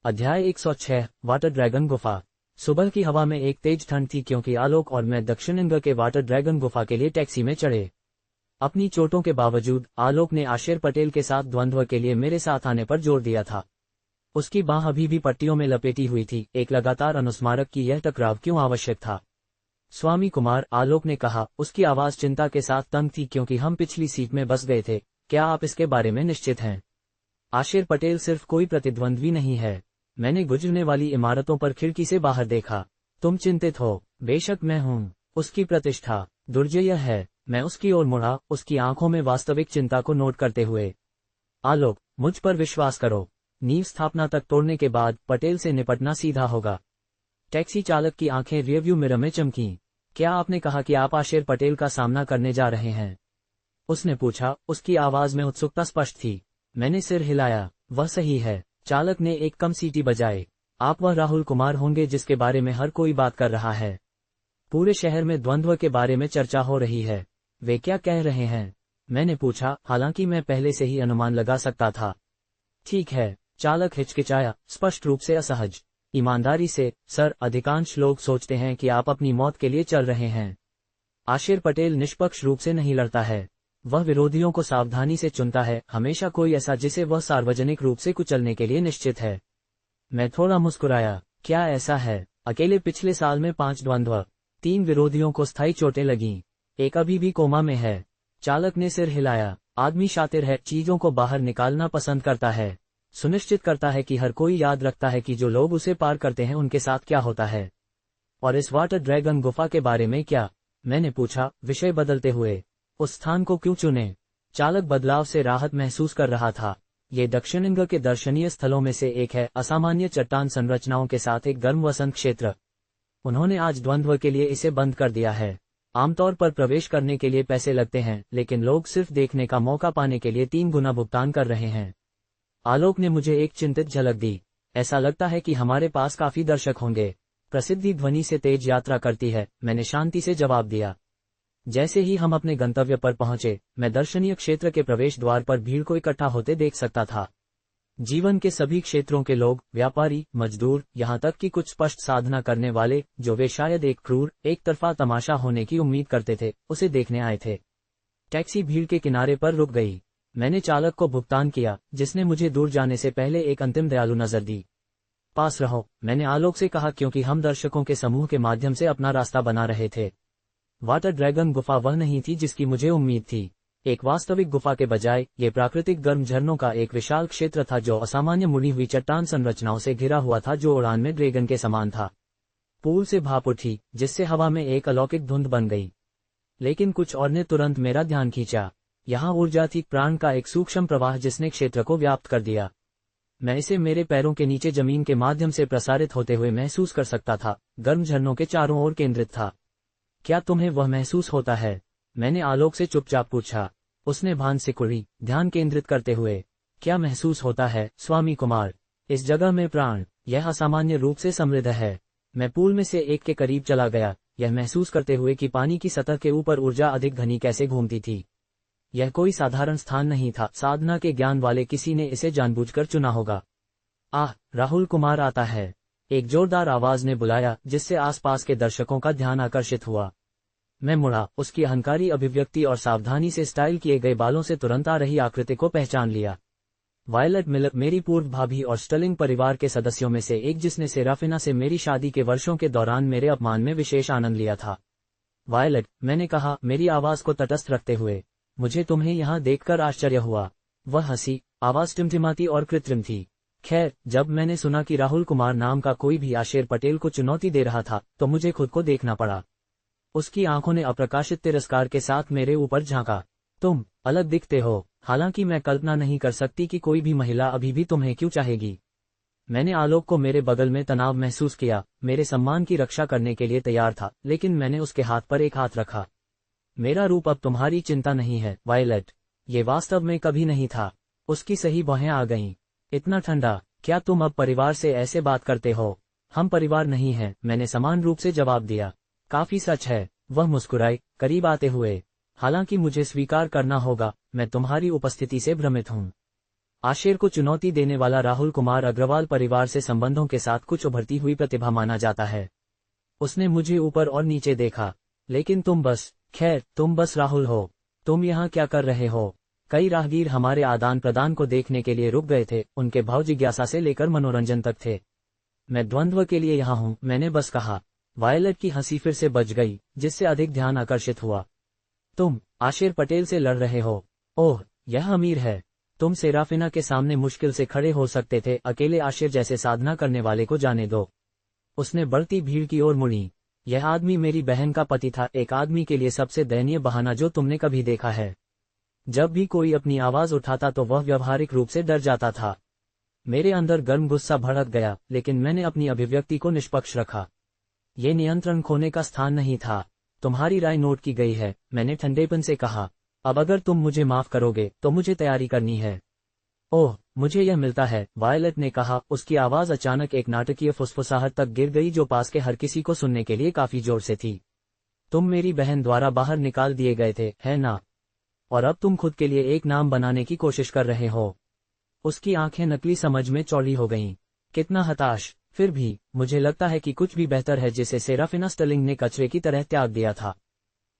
Speaker 1: अध्याय 106, वाटर ड्रैगन गुफा। सुबह की हवा में एक तेज ठंड थी क्योंकि आलोक और मैं दक्षिणिंग के वाटर ड्रैगन गुफा के लिए टैक्सी में चढ़े। अपनी चोटों के बावजूद आलोक ने आशिर पटेल के साथ द्वंद्व के लिए मेरे साथ आने पर जोर दिया था। उसकी बांह अभी भी पट्टियों में लपेटी हुई थी, एक लगातार अनुस्मारक की यह टकराव क्यों आवश्यक था? स्वामी कुमार, आलोक ने कहा, उसकी आवाज चिंता के साथ तंग थी क्योंकि हम पिछली सीट में बस गए थे। क्या आप इसके बारे में निश्चित हैं? आशिर पटेल सिर्फ कोई प्रतिद्वंद्वी नहीं है। मैंने गुजरने वाली इमारतों पर खिड़की से बाहर देखा। तुम चिंतित हो? बेशक मैं हूँ। उसकी प्रतिष्ठा दुर्जय है। मैं उसकी ओर मुड़ा, उसकी आंखों में वास्तविक चिंता को नोट करते हुए। आलोक, मुझ पर विश्वास करो। नींव स्थापना तक तोड़ने के बाद पटेल से निपटना सीधा होगा। टैक्सी चालक की आंखें रियरव्यू मिरर में चमकीं। क्या आपने कहा कि आप आशिर पटेल का सामना करने जा रहे हैं? उसने पूछा, उसकी आवाज में उत्सुकता स्पष्ट थी। मैंने सिर हिलाया। वह सही है। चालक ने एक कम सीटी बजाई। आप वह राहुल कुमार होंगे जिसके बारे में हर कोई बात कर रहा है। पूरे शहर में द्वंद्व के बारे में चर्चा हो रही है। वे क्या कह रहे हैं? मैंने पूछा, हालांकि मैं पहले से ही अनुमान लगा सकता था। ठीक है। चालक हिचकिचाया, स्पष्ट रूप से असहज। ईमानदारी से, सर, अधिकांश लोग सोचते हैं कि आप अपनी मौत के लिए चल रहे हैं। आशिर पटेल निष्पक्ष रूप से नहीं लड़ता है। वह विरोधियों को सावधानी से चुनता है, हमेशा कोई ऐसा जिसे वह सार्वजनिक रूप से कुचलने के लिए निश्चित है। मैं थोड़ा मुस्कुराया। क्या ऐसा है? अकेले पिछले साल में 5 द्वंद्व, 3 विरोधियों को स्थायी चोटें लगीं, एक अभी भी कोमा में है। चालक ने सिर हिलाया। आदमी शातिर है, चीजों को बाहर निकालना पसंद करता है, सुनिश्चित करता है कि हर कोई याद रखता है कि जो लोग उसे पार करते हैं उनके साथ क्या होता है। और इस वाटर ड्रैगन गुफा के बारे में क्या? मैंने पूछा, विषय बदलते हुए। उस स्थान को क्यों चुने? चालक बदलाव से राहत महसूस कर रहा था। ये दक्षिणिंग के दर्शनीय स्थलों में से एक है, असामान्य चट्टान संरचनाओं के साथ एक गर्म वसंत क्षेत्र। उन्होंने आज द्वंद्व के लिए इसे बंद कर दिया है। आमतौर पर प्रवेश करने के लिए पैसे लगते हैं, लेकिन लोग सिर्फ देखने का मौका पाने के लिए 3 गुना भुगतान कर रहे हैं। आलोक ने मुझे एक चिंतित झलक दी। ऐसा लगता है कि हमारे पास काफी दर्शक होंगे। प्रसिद्धि ध्वनि से तेज यात्रा करती है, मैंने शांति से जवाब दिया। जैसे ही हम अपने गंतव्य पर पहुंचे, मैं दर्शनीय क्षेत्र के प्रवेश द्वार पर भीड़ को इकट्ठा होते देख सकता था। जीवन के सभी क्षेत्रों के लोग, व्यापारी, मजदूर, यहाँ तक कि कुछ स्पष्ट साधना करने वाले, जो वे शायद एक क्रूर, एक तरफा तमाशा होने की उम्मीद करते थे, उसे देखने आए थे। टैक्सी भीड़ के किनारे पर रुक गई। मैंने चालक को भुगतान किया, जिसने मुझे दूर जाने से पहले एक अंतिम दयालु नजर दी। पास रहो, मैंने आलोक से कहा क्योंकि हम दर्शकों के समूह के माध्यम से अपना रास्ता बना रहे थे। वाटर ड्रैगन गुफा वह नहीं थी जिसकी मुझे उम्मीद थी। एक वास्तविक गुफा के बजाय ये प्राकृतिक गर्म झरनों का एक विशाल क्षेत्र था जो असामान्य मुड़ी हुई चट्टान संरचनाओं से घिरा हुआ था, जो उड़ान में ड्रैगन के समान था। पूल से भाप उठी, जिससे हवा में एक अलौकिक धुंध बन गई। लेकिन कुछ और ने तुरंत मेरा ध्यान खींचा। यहाँ ऊर्जा थी, प्राण का एक सूक्ष्म प्रवाह जिसने क्षेत्र को व्याप्त कर दिया। मैं इसे मेरे पैरों के नीचे जमीन के माध्यम से प्रसारित होते हुए महसूस कर सकता था, गर्म झरनों के चारों ओर केंद्रित था। क्या तुम्हें वह महसूस होता है? मैंने आलोक से चुपचाप पूछा। उसने भान सिकुड़ी, ध्यान केंद्रित करते हुए। क्या महसूस होता है, स्वामी कुमार? इस जगह में प्राण, यह असामान्य रूप से समृद्ध है। मैं पूल में से एक के करीब चला गया, यह महसूस करते हुए कि पानी की सतह के ऊपर ऊर्जा अधिक घनी कैसे घूमती थी। यह कोई साधारण स्थान नहीं था, साधना के ज्ञान वाले किसी ने इसे जानबूझकर चुना होगा। आह, राहुल कुमार आता है, एक जोरदार आवाज ने बुलाया, जिससे आसपास के दर्शकों का ध्यान आकर्षित हुआ। मैं मुड़ा, उसकी अहंकारी अभिव्यक्ति और सावधानी से स्टाइल किए गए बालों से तुरंत आ रही आकृति को पहचान लिया। वायलेट मिलर, मेरी पूर्व भाभी और स्टर्लिंग परिवार के सदस्यों में से एक, जिसने सेराफिना से मेरी शादी के वर्षों के दौरान मेरे अपमान में विशेष आनंद लिया था। वायलेट, मैंने कहा, मेरी आवाज को तटस्थ रखते हुए, मुझे तुम्हें यहाँ देखकर आश्चर्य हुआ। वह हंसी, आवाज टिमटिमाती और कृत्रिम थी। खैर, जब मैंने सुना कि राहुल कुमार नाम का कोई भी आशेर पटेल को चुनौती दे रहा था, तो मुझे खुद को देखना पड़ा। उसकी आंखों ने अप्रकाशित तिरस्कार के साथ मेरे ऊपर झांका। तुम अलग दिखते हो, हालांकि मैं कल्पना नहीं कर सकती कि कोई भी महिला अभी भी तुम्हें क्यों चाहेगी। मैंने आलोक को मेरे बगल में तनाव महसूस किया, मेरे सम्मान की रक्षा करने के लिए तैयार था, लेकिन मैंने उसके हाथ पर एक हाथ रखा। मेरा रूप अब तुम्हारी चिंता नहीं है, वायलेट। ये वास्तव में कभी नहीं था। उसकी सही भौहें आ गईं। इतना ठंडा, क्या तुम अब परिवार से ऐसे बात करते हो? हम परिवार नहीं हैं, मैंने समान रूप से जवाब दिया। काफी सच है, वह मुस्कुराई, करीब आते हुए। हालांकि मुझे स्वीकार करना होगा, मैं तुम्हारी उपस्थिति से भ्रमित हूँ। आशेर को चुनौती देने वाला राहुल कुमार अग्रवाल परिवार से संबंधों के साथ कुछ उभरती हुई प्रतिभा माना जाता है। उसने मुझे ऊपर और नीचे देखा। लेकिन तुम बस, खैर, तुम बस राहुल हो। तुम यहाँ क्या कर रहे हो? कई राहगीर हमारे आदान प्रदान को देखने के लिए रुक गए थे, उनके भाव जिज्ञासा से लेकर मनोरंजन तक थे। मैं द्वंद्व के लिए यहाँ हूँ, मैंने बस कहा। वायलेट की हंसी फिर से बज गई, जिससे अधिक ध्यान आकर्षित हुआ। तुम आशेर पटेल से लड़ रहे हो? ओह, यह अमीर है। तुम सेराफिना के सामने मुश्किल से खड़े हो सकते थे, अकेले आशेर जैसे साधना करने वाले को जाने दो। उसने बढ़ती भीड़ की ओर मुड़ी। यह आदमी मेरी बहन का पति था, एक आदमी के लिए सबसे दयनीय बहाना जो तुमने कभी देखा है। जब भी कोई अपनी आवाज उठाता तो वह व्यवहारिक रूप से डर जाता था। मेरे अंदर गर्म गुस्सा भड़क गया, लेकिन मैंने अपनी अभिव्यक्ति को निष्पक्ष रखा। ये नियंत्रण खोने का स्थान नहीं था। तुम्हारी राय नोट की गई है, मैंने ठंडेपन से कहा। अब अगर तुम मुझे माफ करोगे तो मुझे तैयारी करनी है। ओह, मुझे यह मिलता है, वायलेट ने कहा। उसकी आवाज अचानक एक नाटकीय फुसफुसाहट तक गिर गई जो पास के हर किसी को सुनने के लिए काफी जोर से थी। तुम मेरी बहन द्वारा बाहर निकाल दिए गए थे, है ना? और अब तुम खुद के लिए एक नाम बनाने की कोशिश कर रहे हो। उसकी आंखें नकली समझ में चौड़ी हो गईं। कितना हताश। फिर भी, मुझे लगता है कि कुछ भी बेहतर है जिसे सेराफिना स्टर्लिंग ने कचरे की तरह त्याग दिया था।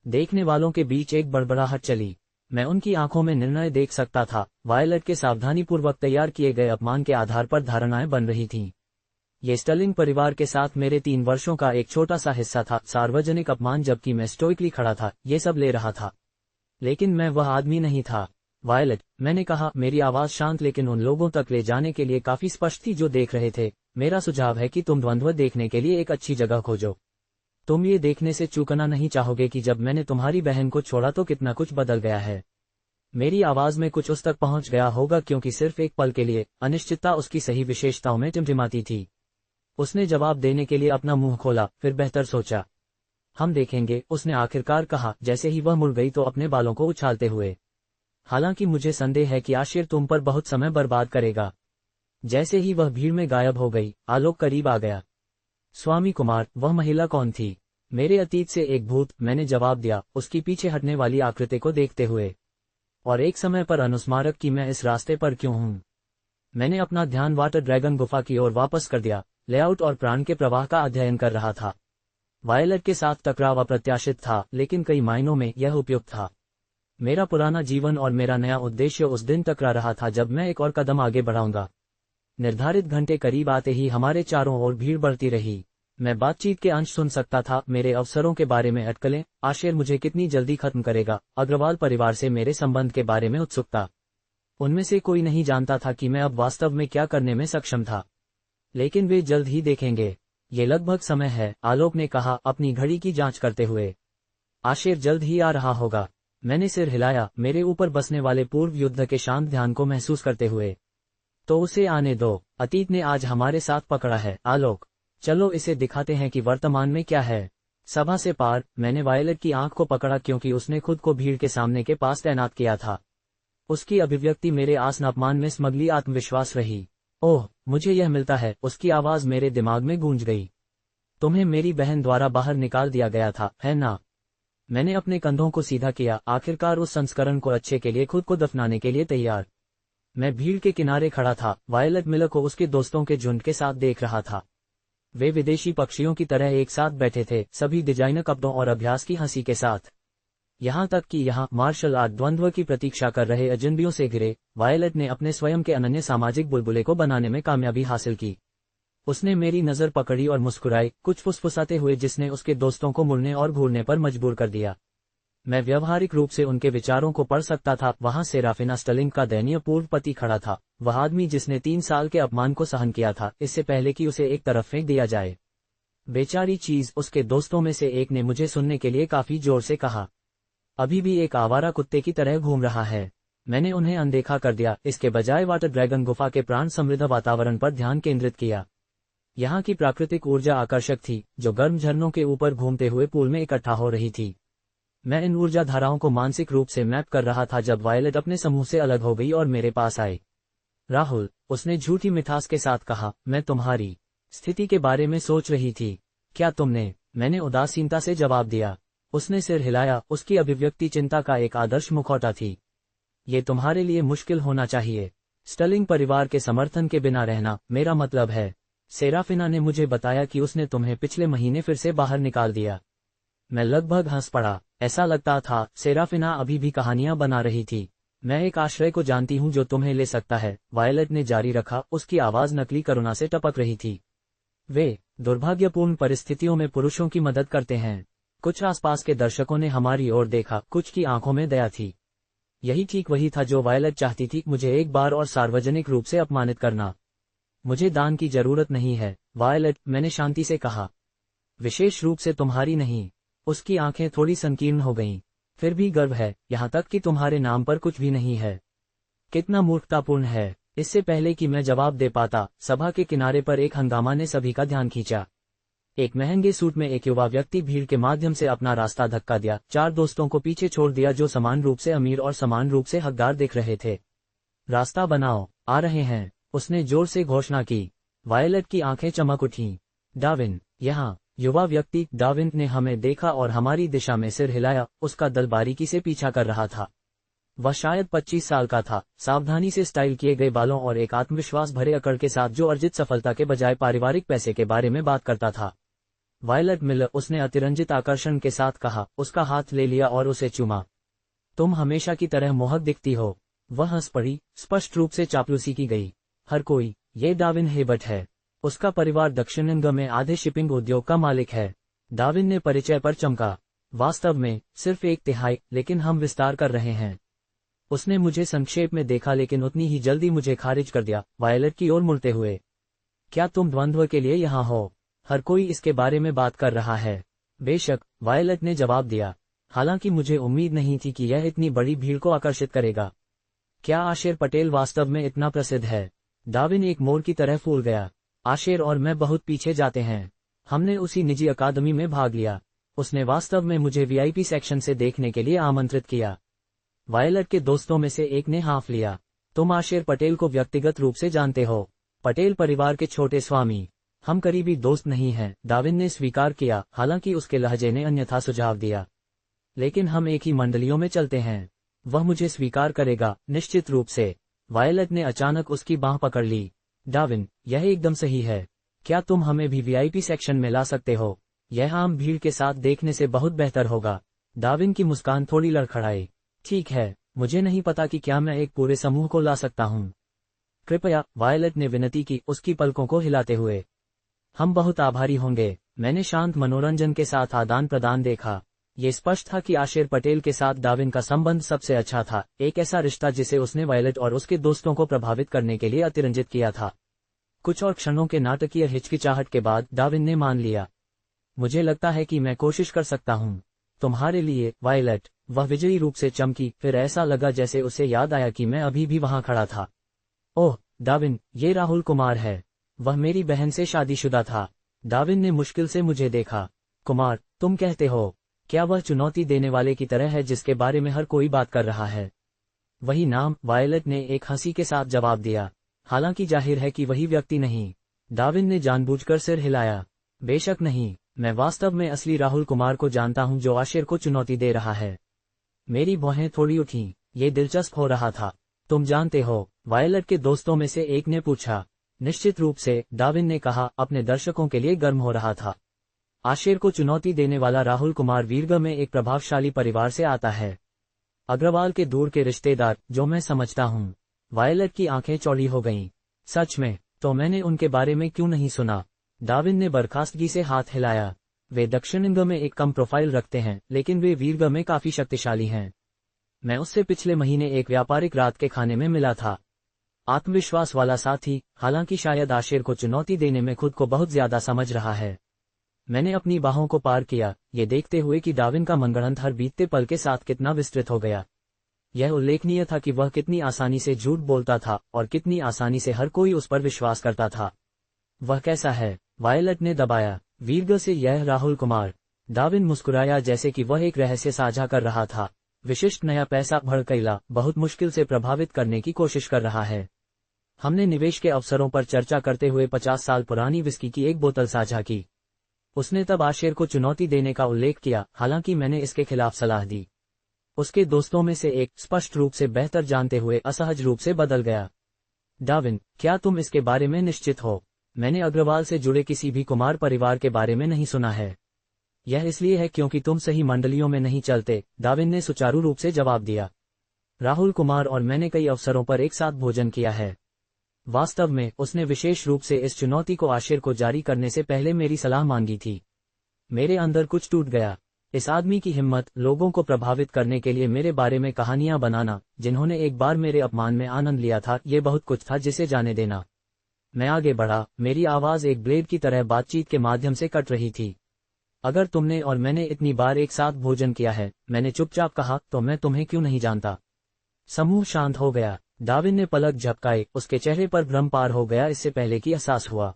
Speaker 1: देखने वालों के बीच एक बड़बड़ाहट चली। मैं उनकी आंखों में निर्णय देख सकता था। वायलेट के सावधानीपूर्वक तैयार किए गए अपमान के आधार पर धारणाएं बन रही थीं। ये स्टर्लिंग परिवार के साथ मेरे 3 वर्षों का एक छोटा सा हिस्सा था, सार्वजनिक अपमान, जबकि मैं स्टोइकली खड़ा था, ये सब ले रहा था। लेकिन मैं वह आदमी नहीं था। वायलेट, मैंने कहा, मेरी आवाज शांत लेकिन उन लोगों तक ले जाने के लिए काफी स्पष्ट थी जो देख रहे थे। मेरा सुझाव है कि तुम द्वंद्व देखने के लिए एक अच्छी जगह खोजो। तुम ये देखने से चूकना नहीं चाहोगे कि जब मैंने तुम्हारी बहन को छोड़ा तो कितना कुछ बदल गया है। मेरी आवाज में कुछ उस तक पहुंच गया होगा क्योंकि सिर्फ एक पल के लिए अनिश्चितता उसकी सही विशेषताओं में टिमटिमाती थी। उसने जवाब देने के लिए अपना मुंह खोला, फिर बेहतर सोचा। हम देखेंगे, उसने आखिरकार कहा, जैसे ही वह मुड़ गई तो अपने बालों को उछालते हुए। हालांकि मुझे संदेह है कि आशिर तुम पर बहुत समय बर्बाद करेगा। जैसे ही वह भीड़ में गायब हो गई, आलोक करीब आ गया। स्वामी कुमार, वह महिला कौन थी? मेरे अतीत से एक भूत, मैंने जवाब दिया, उसकी पीछे हटने वाली आकृति को देखते हुए। और एक समय पर अनुस्मारक कि मैं इस रास्ते पर क्यों हूं। मैंने अपना ध्यान वाटर ड्रैगन गुफा की ओर वापस कर दिया, लेआउट और प्राण के प्रवाह का अध्ययन कर रहा था। वायलेट के साथ टकराव अप्रत्याशित था, लेकिन कई मायनों में यह उपयुक्त था। मेरा पुराना जीवन और मेरा नया उद्देश्य उस दिन टकरा रहा था जब मैं एक और कदम आगे बढ़ाऊंगा। निर्धारित घंटे करीब आते ही हमारे चारों ओर भीड़ बढ़ती रही। मैं बातचीत के अंश सुन सकता था, मेरे अवसरों के बारे में अटकलें, आशिर मुझे कितनी जल्दी खत्म करेगा, अग्रवाल परिवार से मेरे संबंध के बारे में उत्सुकता। उनमें से कोई नहीं जानता था कि मैं अब वास्तव में क्या करने में सक्षम था। लेकिन वे जल्द ही देखेंगे। ये लगभग समय है, आलोक ने कहा, अपनी घड़ी की जांच करते हुए। आशिर जल्द ही आ रहा होगा। मैंने सिर हिलाया, मेरे ऊपर बसने वाले पूर्व युद्ध के शांत ध्यान को महसूस करते हुए। तो उसे आने दो, अतीत ने आज हमारे साथ पकड़ा है। आलोक, चलो इसे दिखाते हैं कि वर्तमान में क्या है। सभा से पार, मैंने वायलेट की आंख को पकड़ा क्योंकि उसने खुद को भीड़ के सामने के पास तैनात किया था। उसकी अभिव्यक्ति मेरे आसन अपमान में स्मगली आत्मविश्वास रही। ओह, मुझे यह मिलता है, उसकी आवाज मेरे दिमाग में गूंज गई। तुम्हें मेरी बहन द्वारा बाहर निकाल दिया गया था, है ना? मैंने अपने कंधों को सीधा किया, आखिरकार उस संस्करण को अच्छे के लिए खुद को दफनाने के लिए तैयार। मैं भीड़ के किनारे खड़ा था, वायलेट मिलर को उसके दोस्तों के झुंड के साथ देख रहा था। वे विदेशी पक्षियों की तरह एक साथ बैठे थे, सभी डिजाइनर कपड़ों और अभ्यास की हंसी के साथ। यहाँ तक कि यहाँ मार्शल आर्ट द्वंद्व की प्रतीक्षा कर रहे अजनबियों से घिरे, वायलेट ने अपने स्वयं के अनन्य सामाजिक बुलबुले को बनाने में कामयाबी हासिल की। उसने मेरी नजर पकड़ी और मुस्कुराई, कुछ फुसफुसाते हुए जिसने उसके दोस्तों को मुड़ने और घूरने पर मजबूर कर दिया। मैं व्यवहारिक रूप से उनके विचारों को पढ़ सकता था। वहां सेराफिना स्टर्लिंग का दयनीय पूर्व पति खड़ा था, वह आदमी जिसने 3 साल के अपमान को सहन किया था, इससे पहले कि उसे एक तरफ फेंक दिया जाए। बेचारी चीज, उसके दोस्तों में से एक ने मुझे सुनने के लिए काफी जोर से कहा, अभी भी एक आवारा कुत्ते की तरह घूम रहा है। मैंने उन्हें अनदेखा कर दिया, इसके बजाय वाटर ड्रैगन गुफा के प्राण समृद्ध वातावरण पर ध्यान केंद्रित किया। यहाँ की प्राकृतिक ऊर्जा आकर्षक थी, जो गर्म झरनों के ऊपर घूमते हुए पूल में इकट्ठा हो रही थी। मैं इन ऊर्जा धाराओं को मानसिक रूप से मैप कर रहा था जब वायलेट अपने समूह से अलग हो गई और मेरे पास आई। राहुल, उसने झूठी मिठास के साथ कहा, मैं तुम्हारी स्थिति के बारे में सोच रही थी। क्या तुमने? मैंने उदासीनता से जवाब दिया। उसने सिर हिलाया, उसकी अभिव्यक्ति चिंता का एक आदर्श मुखौटा थी। ये तुम्हारे लिए मुश्किल होना चाहिए, स्टर्लिंग परिवार के समर्थन के बिना रहना, मेरा मतलब है। सेराफिना ने मुझे बताया कि उसने तुम्हें पिछले महीने फिर से बाहर निकाल दिया। मैं लगभग हंस पड़ा। ऐसा लगता था सेराफिना अभी भी कहानियां बना रही थी। मैं एक आश्रय को जानती हूँ जो तुम्हें ले सकता है, वायलेट ने जारी रखा, उसकी आवाज नकली करुणा से टपक रही थी। वे दुर्भाग्यपूर्ण परिस्थितियों में पुरुषों की मदद करते हैं। कुछ आसपास के दर्शकों ने हमारी ओर देखा, कुछ की आंखों में दया थी। यही ठीक वही था जो वायलेट चाहती थी, मुझे एक बार और सार्वजनिक रूप से अपमानित करना। मुझे दान की जरूरत नहीं है, वायलेट, मैंने शांति से कहा। विशेष रूप से तुम्हारी नहीं। उसकी आंखें थोड़ी संकीर्ण हो गईं। फिर भी गर्व है, यहाँ तक कि तुम्हारे नाम पर कुछ भी नहीं है। कितना मूर्खतापूर्ण है। इससे पहले कि मैं जवाब दे पाता, सभा के किनारे पर एक हंगामा ने सभी का ध्यान खींचा। एक महंगे सूट में एक युवा व्यक्ति भीड़ के माध्यम से अपना रास्ता धक्का दिया, 4 दोस्तों को पीछे छोड़ दिया जो समान रूप से अमीर और समान रूप से हकदार दिख रहे थे। रास्ता बनाओ, आ रहे हैं, उसने जोर से घोषणा की। वायलेट की आंखें चमक उठीं। डाविन, यहाँ। युवा व्यक्ति डाविन ने हमें देखा और हमारी दिशा में सिर हिलाया, उसका दल बारीकी से पीछा कर रहा था। वह शायद 25 साल का था, सावधानी से स्टाइल किए गए बालों और एक आत्मविश्वास भरे अकड़ के साथ जो अर्जित सफलता के बजाय पारिवारिक पैसे के बारे में बात करता था। वायलेट मिलर, उसने अतिरंजित आकर्षण के साथ कहा, उसका हाथ ले लिया और उसे चूमा। तुम हमेशा की तरह मोहक दिखती हो। वह हंस पड़ी, स्पष्ट रूप से चापलूसी की गई। हर कोई, ये डाविन हेबर्ट है। उसका परिवार दक्षिण में आधे शिपिंग उद्योग का मालिक है। डाविन ने परिचय पर चमका। वास्तव में सिर्फ 1/3, लेकिन हम विस्तार कर रहे हैं। उसने मुझे संक्षेप में देखा लेकिन उतनी ही जल्दी मुझे खारिज कर दिया, वायलेट की ओर मुड़ते हुए। क्या तुम द्वंद्व के लिए यहाँ हो? हर कोई इसके बारे में बात कर रहा है। बेशक, वायलेट ने जवाब दिया। हालांकि मुझे उम्मीद नहीं थी कि यह इतनी बड़ी भीड़ को आकर्षित करेगा। क्या आशेर पटेल वास्तव में इतना प्रसिद्ध है? डाविन एक मोर की तरह फूल गया। आशेर और मैं बहुत पीछे जाते हैं। हमने उसी निजी अकादमी में भाग लिया। उसने वास्तव में मुझे वीआईपी सेक्शन से देखने के लिए आमंत्रित किया। वायलेट के दोस्तों में से एक ने हाँफ लिया। तुम आशेर पटेल को व्यक्तिगत रूप से जानते हो? पटेल परिवार के छोटे स्वामी। हम करीबी दोस्त नहीं हैं, डाविन ने स्वीकार किया, हालांकि उसके लहजे ने अन्यथा सुझाव दिया। लेकिन हम एक ही मंडलियों में चलते हैं। वह मुझे स्वीकार करेगा, निश्चित रूप से। वायलेट ने अचानक उसकी बांह पकड़ ली। डाविन, यह एकदम सही है। क्या तुम हमें भी वीआईपी सेक्शन में ला सकते हो? यह आम भीड़ के साथ देखने से बहुत बेहतर होगा। डाविन की मुस्कान थोड़ी लड़खड़ाई। ठीक है, मुझे नहीं पता कि क्या मैं एक पूरे समूह को ला सकता हूँ। कृपया, वायलेट ने विनती की, उसकी पलकों को हिलाते हुए। हम बहुत आभारी होंगे। मैंने शांत मनोरंजन के साथ आदान प्रदान देखा। ये स्पष्ट था कि आशेर पटेल के साथ डाविन का संबंध सबसे अच्छा था, एक ऐसा रिश्ता जिसे उसने वायलेट और उसके दोस्तों को प्रभावित करने के लिए अतिरंजित किया था। कुछ और क्षणों के नाटकीय हिचकिचाहट के बाद डाविन ने मान लिया। मुझे लगता है कि मैं कोशिश कर सकता हूँ। तुम्हारे लिए, वायलेट। वह विजयी रूप से चमकी, फिर ऐसा लगा जैसे उसे याद आया कि मैं अभी भी वहां खड़ा था। ओह, डाविन, ये राहुल कुमार है। वह मेरी बहन से शादीशुदा था। डाविन ने मुश्किल से मुझे देखा। कुमार, तुम कहते हो? क्या वह चुनौती देने वाले की तरह है जिसके बारे में हर कोई बात कर रहा है? वही नाम, वायलट ने एक हंसी के साथ जवाब दिया। हालांकि जाहिर है कि वही व्यक्ति नहीं। डाविन ने जानबूझकर सिर हिलाया। बेशक नहीं, मैं वास्तव में असली राहुल कुमार को जानता हूं जो आशिर को चुनौती दे रहा है। मेरी भौहें थोड़ी उठीं। ये दिलचस्प हो रहा था। तुम जानते हो? वायलट के दोस्तों में से एक ने पूछा। निश्चित रूप से, डाविन ने कहा, अपने दर्शकों के लिए गर्म हो रहा था। आशिर को चुनौती देने वाला राहुल कुमार वीरगढ़ में एक प्रभावशाली परिवार से आता है। अग्रवाल के दूर के रिश्तेदार, जो मैं समझता हूँ। वायलट की आंखें चौड़ी हो गईं। सच में? तो मैंने उनके बारे में क्यों नहीं सुना? डाविन ने बर्खास्तगी से हाथ हिलाया। वे दक्षिणगढ़ में एक कम प्रोफाइल रखते हैं, लेकिन वे वीरगढ़ में काफी शक्तिशाली हैं। मैं उससे पिछले महीने एक व्यापारिक रात के खाने में मिला था। आत्मविश्वास वाला साथी, हालांकि शायद आशिर को चुनौती देने में खुद को बहुत ज्यादा समझ रहा है। मैंने अपनी बाहों को पार किया, ये देखते हुए कि डाविन का मनगढ़ंत हर बीतते पल के साथ कितना विस्तृत हो गया। यह उल्लेखनीय था कि वह कितनी आसानी से झूठ बोलता था और कितनी आसानी से हर कोई उस पर विश्वास करता था। वह कैसा है? वायलट ने दबाया। वीरगढ़ से यह राहुल कुमार। डाविन मुस्कुराया जैसे कि वह एक रहस्य साझा कर रहा था। विशिष्ट नया पैसा भड़कैला, बहुत मुश्किल से प्रभावित करने की कोशिश कर रहा है। हमने निवेश के अवसरों पर चर्चा करते हुए 50 साल पुरानी विस्की की एक बोतल साझा की। उसने तब आशिर को चुनौती देने का उल्लेख किया, हालांकि मैंने इसके खिलाफ सलाह दी। उसके दोस्तों में से एक, स्पष्ट रूप से बेहतर जानते हुए, असहज रूप से बदल गया। डाविन, क्या तुम इसके बारे में निश्चित हो? मैंने अग्रवाल से जुड़े किसी भी कुमार परिवार के बारे में नहीं सुना है। यह इसलिए है क्योंकि तुम सही मंडलियों में नहीं चलते, डाविन ने सुचारू रूप से जवाब दिया। राहुल कुमार और मैंने कई अवसरों पर एक साथ भोजन किया है। वास्तव में, उसने विशेष रूप से इस चुनौती को आशिर को जारी करने से पहले मेरी सलाह मांगी थी। मेरे अंदर कुछ टूट गया। इस आदमी की हिम्मत, लोगों को प्रभावित करने के लिए मेरे बारे में कहानियां बनाना, जिन्होंने एक बार मेरे अपमान में आनंद लिया था, ये बहुत कुछ था जिसे जाने देना। मैं आगे बढ़ा, मेरी आवाज एक ब्लेड की तरह बातचीत के माध्यम से कट रही थी। अगर तुमने और मैंने इतनी बार एक साथ भोजन किया है, मैंने चुपचाप कहा, तो मैं तुम्हें क्यों नहीं जानता? समूह शांत हो गया। डाविन ने पलक झपकाए, उसके चेहरे पर भ्रम पार हो गया इससे पहले कि एहसास हुआ।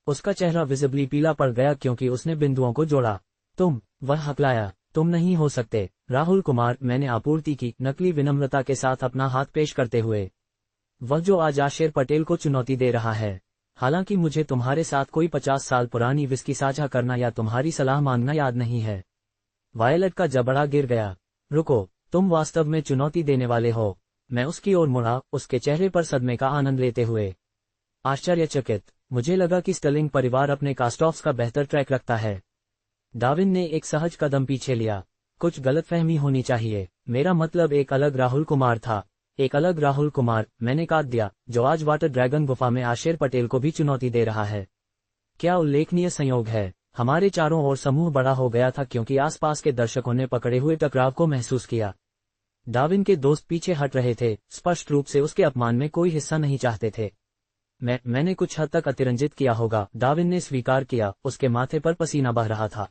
Speaker 1: उसका चेहरा विजिबली पीला पड़ गया क्योंकि उसने बिंदुओं को जोड़ा। तुम, वह हकलाया, तुम नहीं हो सकते। राहुल कुमार, मैंने आपूर्ति की, नकली विनम्रता के साथ अपना हाथ पेश करते हुए। वह जो आज आशिर पटेल को चुनौती दे रहा है। हालांकि मुझे तुम्हारे साथ कोई 50 साल पुरानी विस्की साझा करना या तुम्हारी सलाह मांगना याद नहीं है। वायलट का जबड़ा गिर गया। रुको, तुम वास्तव में चुनौती देने वाले हो? मैं उसकी ओर मुड़ा, उसके चेहरे पर सदमे का आनंद लेते हुए। आश्चर्यचकित, मुझे लगा कि स्टर्लिंग परिवार अपने कास्टॉफ्स का बेहतर ट्रैक रखता है। डाविन ने एक सहज कदम पीछे लिया। कुछ गलतफहमी होनी चाहिए, मेरा मतलब एक अलग राहुल कुमार था। एक अलग राहुल कुमार, मैंने काट दिया, जो आज वाटर ड्रैगन गुफा में आशिर पटेल को भी चुनौती दे रहा है। क्या उल्लेखनीय संयोग है। हमारे चारों ओर समूह बड़ा हो गया था क्योंकि आसपास के दर्शकों ने पकड़े हुए टकराव को महसूस किया। डाविन के दोस्त पीछे हट रहे थे, स्पष्ट रूप से उसके अपमान में कोई हिस्सा नहीं चाहते थे। मैंने कुछ हद तक अतिरंजित किया होगा, डाविन ने स्वीकार किया, उसके माथे पर पसीना बह रहा था।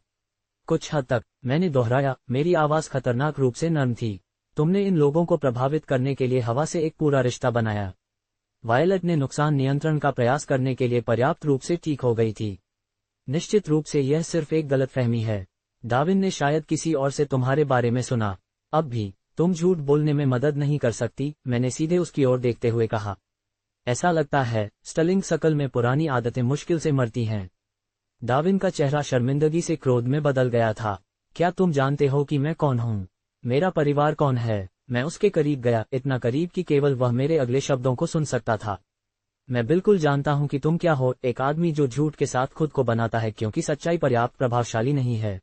Speaker 1: कुछ हद तक, मैंने दोहराया, मेरी आवाज खतरनाक रूप से नर्म थी। तुमने इन लोगों को प्रभावित करने के लिए हवा से एक पूरा रिश्ता बनाया। वायलट ने नुकसान नियंत्रण का प्रयास करने के लिए पर्याप्त रूप से ठीक हो गई थी। निश्चित रूप से यह सिर्फ एक गलतफहमी है। डाविन ने शायद किसी और से तुम्हारे बारे में सुना। अब भी, तुम झूठ बोलने में मदद नहीं कर सकती, मैंने सीधे उसकी ओर देखते हुए कहा। ऐसा लगता है, स्टर्लिंग शकल में पुरानी आदतें मुश्किल से मरती हैं। डाविन का चेहरा शर्मिंदगी से क्रोध में बदल गया था। क्या तुम जानते हो कि मैं कौन हूँ? मेरा परिवार कौन है? मैं उसके करीब गया, इतना करीब कि केवल वह मेरे अगले शब्दों को सुन सकता था। मैं बिल्कुल जानता हूं कि तुम क्या हो, एक आदमी जो झूठ के साथ खुद को बनाता है क्योंकि सच्चाई पर्याप्त प्रभावशाली नहीं है।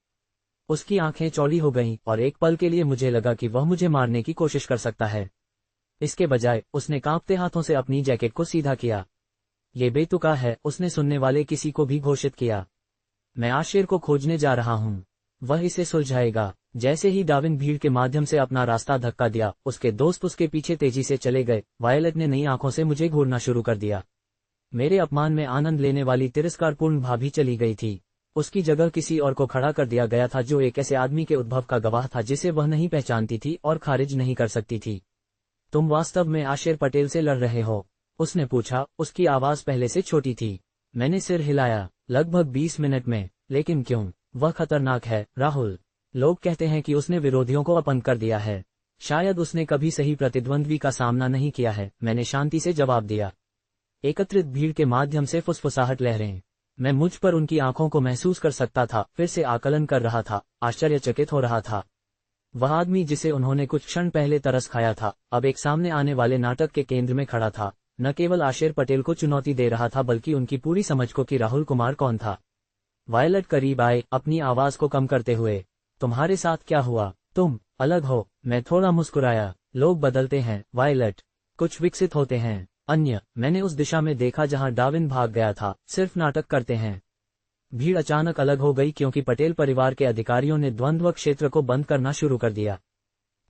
Speaker 1: उसकी आंखें चौड़ी हो गईं और एक पल के लिए मुझे लगा कि वह मुझे मारने की कोशिश कर सकता है। इसके बजाय, उसने कांपते हाथों से अपनी जैकेट को सीधा किया। ये बेतुका है, उसने सुनने वाले किसी को भी घोषित किया। मैं आशिर को खोजने जा रहा हूँ। वह इसे सुलझाएगा। जैसे ही डाविन भीड़ के माध्यम से अपना रास्ता धक्का दिया, उसके दोस्त उसके पीछे तेजी से चले गए। वायलट ने नई आंखों से मुझे घूरना शुरू कर दिया। मेरे अपमान में आनंद लेने वाली तिरस्कारपूर्ण भाभी चली गई थी। उसकी जगह किसी और को खड़ा कर दिया गया था जो एक ऐसे आदमी के उद्भव का गवाह था जिसे वह नहीं पहचानती थी और खारिज नहीं कर सकती थी। तुम वास्तव में आशिर पटेल से लड़ रहे हो। उसने पूछा। उसकी आवाज पहले से छोटी थी। मैंने सिर हिलाया। लगभग 20 मिनट में। लेकिन क्यों? वह खतरनाक है, राहुल। लोग कहते हैं कि उसने विरोधियों को अपंग कर दिया है। शायद उसने कभी सही प्रतिद्वंद्वी का सामना नहीं किया है, मैंने शांति से जवाब दिया। एकत्रित भीड़ के माध्यम से फुसफुसाहट लहरें। मैं मुझ पर उनकी आंखों को महसूस कर सकता था, फिर से आकलन कर रहा था, आश्चर्यचकित हो रहा था। वह आदमी जिसे उन्होंने कुछ क्षण पहले तरस खाया था, अब एक सामने आने वाले नाटक के केंद्र में खड़ा था। न केवल आशेर पटेल को चुनौती दे रहा था, बल्कि उनकी पूरी समझ को कि राहुल कुमार कौन था। वायलट करीब आए, अपनी आवाज को कम करते हुए। तुम्हारे साथ क्या हुआ? तुम अलग हो। मैं थोड़ा मुस्कुराया। लोग बदलते हैं, वायलट। कुछ विकसित होते हैं, अन्य। मैंने उस दिशा में देखा जहां डाविन भाग गया था। सिर्फ नाटक करते हैं। भीड़ अचानक अलग हो गई क्योंकि पटेल परिवार के अधिकारियों ने द्वंद्व क्षेत्र को बंद करना शुरू कर दिया।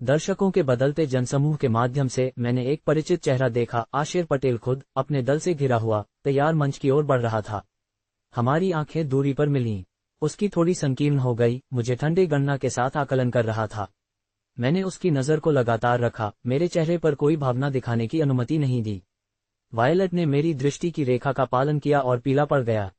Speaker 1: दर्शकों के बदलते जनसमूह के माध्यम से मैंने एक परिचित चेहरा देखा। आशेर पटेल खुद, अपने दल से घिरा हुआ, तैयार मंच की ओर बढ़ रहा था। हमारी आंखें दूरी पर मिलीं। उसकी थोड़ी संकीर्ण हो गई, मुझे ठंडे गणना के साथ आकलन कर रहा था। मैंने उसकी नजर को लगातार रखा, मेरे चेहरे पर कोई भावना दिखाने की अनुमति नहीं दी। वायलट ने मेरी दृष्टि की रेखा का पालन किया और पीला पड़ गया।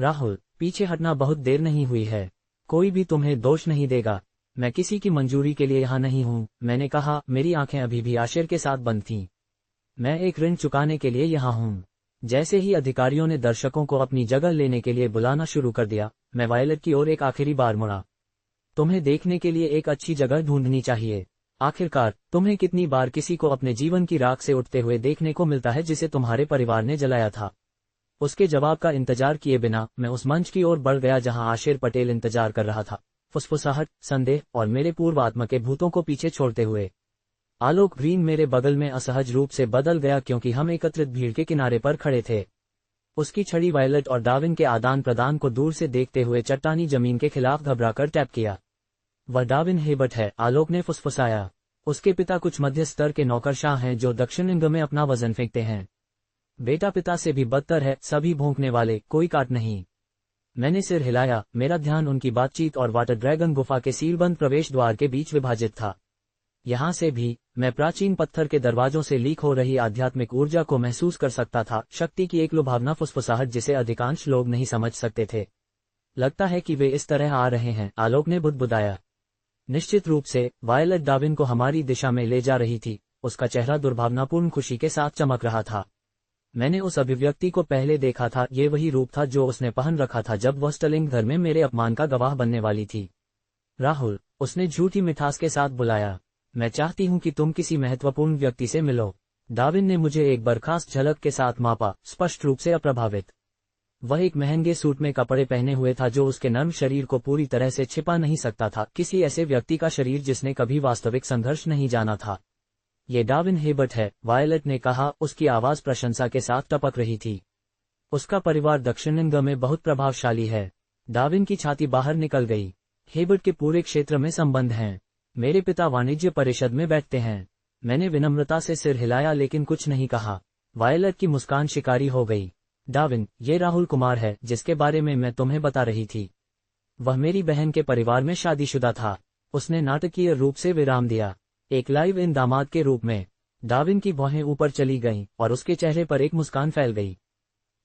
Speaker 1: राहुल, पीछे हटना बहुत देर नहीं हुई है। कोई भी तुम्हें दोष नहीं देगा। मैं किसी की मंजूरी के लिए यहाँ नहीं हूँ, मैंने कहा। मेरी आंखें अभी भी आशेर के साथ बंद थीं। मैं एक ऋण चुकाने के लिए यहाँ हूँ। जैसे ही अधिकारियों ने दर्शकों को अपनी जगह लेने के लिए बुलाना शुरू कर दिया, मैं वायलट की ओर एक आखिरी बार मुड़ा। तुम्हें देखने के लिए एक अच्छी जगह ढूंढनी चाहिए। आखिरकार, तुम्हें कितनी बार किसी को अपने जीवन की राख से उठते हुए देखने को मिलता है जिसे तुम्हारे परिवार ने जलाया था? उसके जवाब का इंतजार किए बिना मैं उस मंच की ओर बढ़ गया जहां आशेर पटेल इंतजार कर रहा था, फुसफुसाहट, संदेह और मेरे पूर्वात्मा के भूतों को पीछे छोड़ते हुए। आलोक ग्रीन मेरे बगल में असहज रूप से बदल गया क्योंकि हम एकत्रित भीड़ के किनारे पर खड़े थे। उसकी छड़ी वायलट और डाविन के आदान प्रदान को दूर से देखते हुए चट्टानी जमीन के खिलाफ घबराकर टैप किया। वह डाविन हेबर्ट है, आलोक ने फुसफुसाया। उसके पिता कुछ मध्य स्तर के नौकरशाह हैं जो दक्षिण इंग में अपना वजन फेंकते हैं। बेटा पिता से भी बदतर है, सभी भौंकने वाले, कोई काट नहीं। मैंने सिर हिलाया, मेरा ध्यान उनकी बातचीत और वाटर ड्रैगन गुफा के सीलबंद प्रवेश द्वार के बीच विभाजित था। यहाँ से भी मैं प्राचीन पत्थर के दरवाजों से लीक हो रही आध्यात्मिक ऊर्जा को महसूस कर सकता था, शक्ति की एक लुभावना फुसफुसाहट जिसे अधिकांश लोग नहीं समझ सकते थे। लगता है कि वे इस तरह आ रहे हैं, आलोक ने बुदबुदाया। निश्चित रूप से, वायलट डाविन को हमारी दिशा में ले जा रही थी, उसका चेहरा दुर्भावनापूर्ण खुशी के साथ चमक रहा था। मैंने उस अभिव्यक्ति को पहले देखा था, ये वही रूप था जो उसने पहन रखा था जब वह स्टलिंग घर में मेरे अपमान का गवाह बनने वाली थी। राहुल, उसने झूठी मिठास के साथ बुलाया। मैं चाहती हूं कि तुम किसी महत्वपूर्ण व्यक्ति से मिलो। डाविन ने मुझे एक बर्खास्त झलक के साथ मापा, स्पष्ट रूप से अप्रभावित। वह एक महंगे सूट में कपड़े पहने हुए था जो उसके नर्म शरीर को पूरी तरह से छिपा नहीं सकता था, किसी ऐसे व्यक्ति का शरीर जिसने कभी वास्तविक संघर्ष नहीं जाना था। ये डाविन हेबर्ट है, वायलट ने कहा, उसकी आवाज प्रशंसा के साथ टपक रही थी। उसका परिवार दक्षिण इंग में बहुत प्रभावशाली है। डाविन की छाती बाहर निकल गई। हेबर्ट के पूरे क्षेत्र में संबंध हैं। मेरे पिता वाणिज्य परिषद में बैठते हैं। मैंने विनम्रता से सिर हिलाया लेकिन कुछ नहीं कहा। वायलट की मुस्कान शिकारी हो गई। डाविन, ये राहुल कुमार है जिसके बारे में मैं तुम्हें बता रही थी। वह मेरी बहन के परिवार में शादीशुदा था। उसने नाटकीय रूप से विराम दिया। एक लाइव इन दामाद के रूप में। डाविन की भौहें ऊपर चली गईं और उसके चेहरे पर एक मुस्कान फैल गई।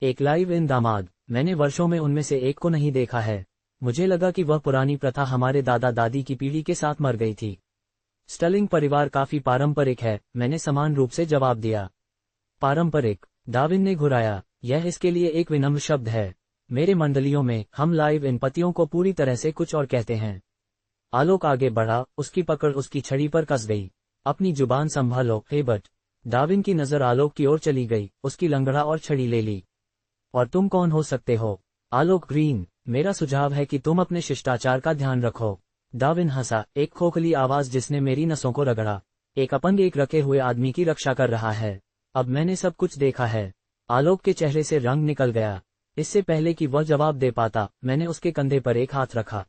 Speaker 1: एक लाइव इन दामाद, मैंने वर्षों में उनमें से एक को नहीं देखा है। मुझे लगा कि वह पुरानी प्रथा हमारे दादा दादी की पीढ़ी के साथ मर गई थी। स्टलिंग परिवार काफी पारंपरिक है, मैंने समान रूप से जवाब दिया। पारंपरिक, डाविन ने घुराया, यह इसके लिए एक विनम्र शब्द है। मेरे मंडलियों में हम लाइव इन पतियों को पूरी तरह से कुछ और कहते हैं। आलोक आगे बढ़ा, उसकी पकड़ उसकी छड़ी पर कस गई। अपनी जुबान संभालो, हेबर्ट। डाविन की नजर आलोक की ओर चली गई, उसकी लंगड़ा और छड़ी ले ली। और तुम कौन हो सकते हो? आलोक ग्रीन, मेरा सुझाव है कि तुम अपने शिष्टाचार का ध्यान रखो। डाविन हंसा, एक खोखली आवाज जिसने मेरी नसों को रगड़ा। एक अपंग एक रखे हुए आदमी की रक्षा कर रहा है। अब मैंने सब कुछ देखा है। आलोक के चेहरे से रंग निकल गया। इससे पहले कि वह जवाब दे पाता, मैंने उसके कंधे पर एक हाथ रखा।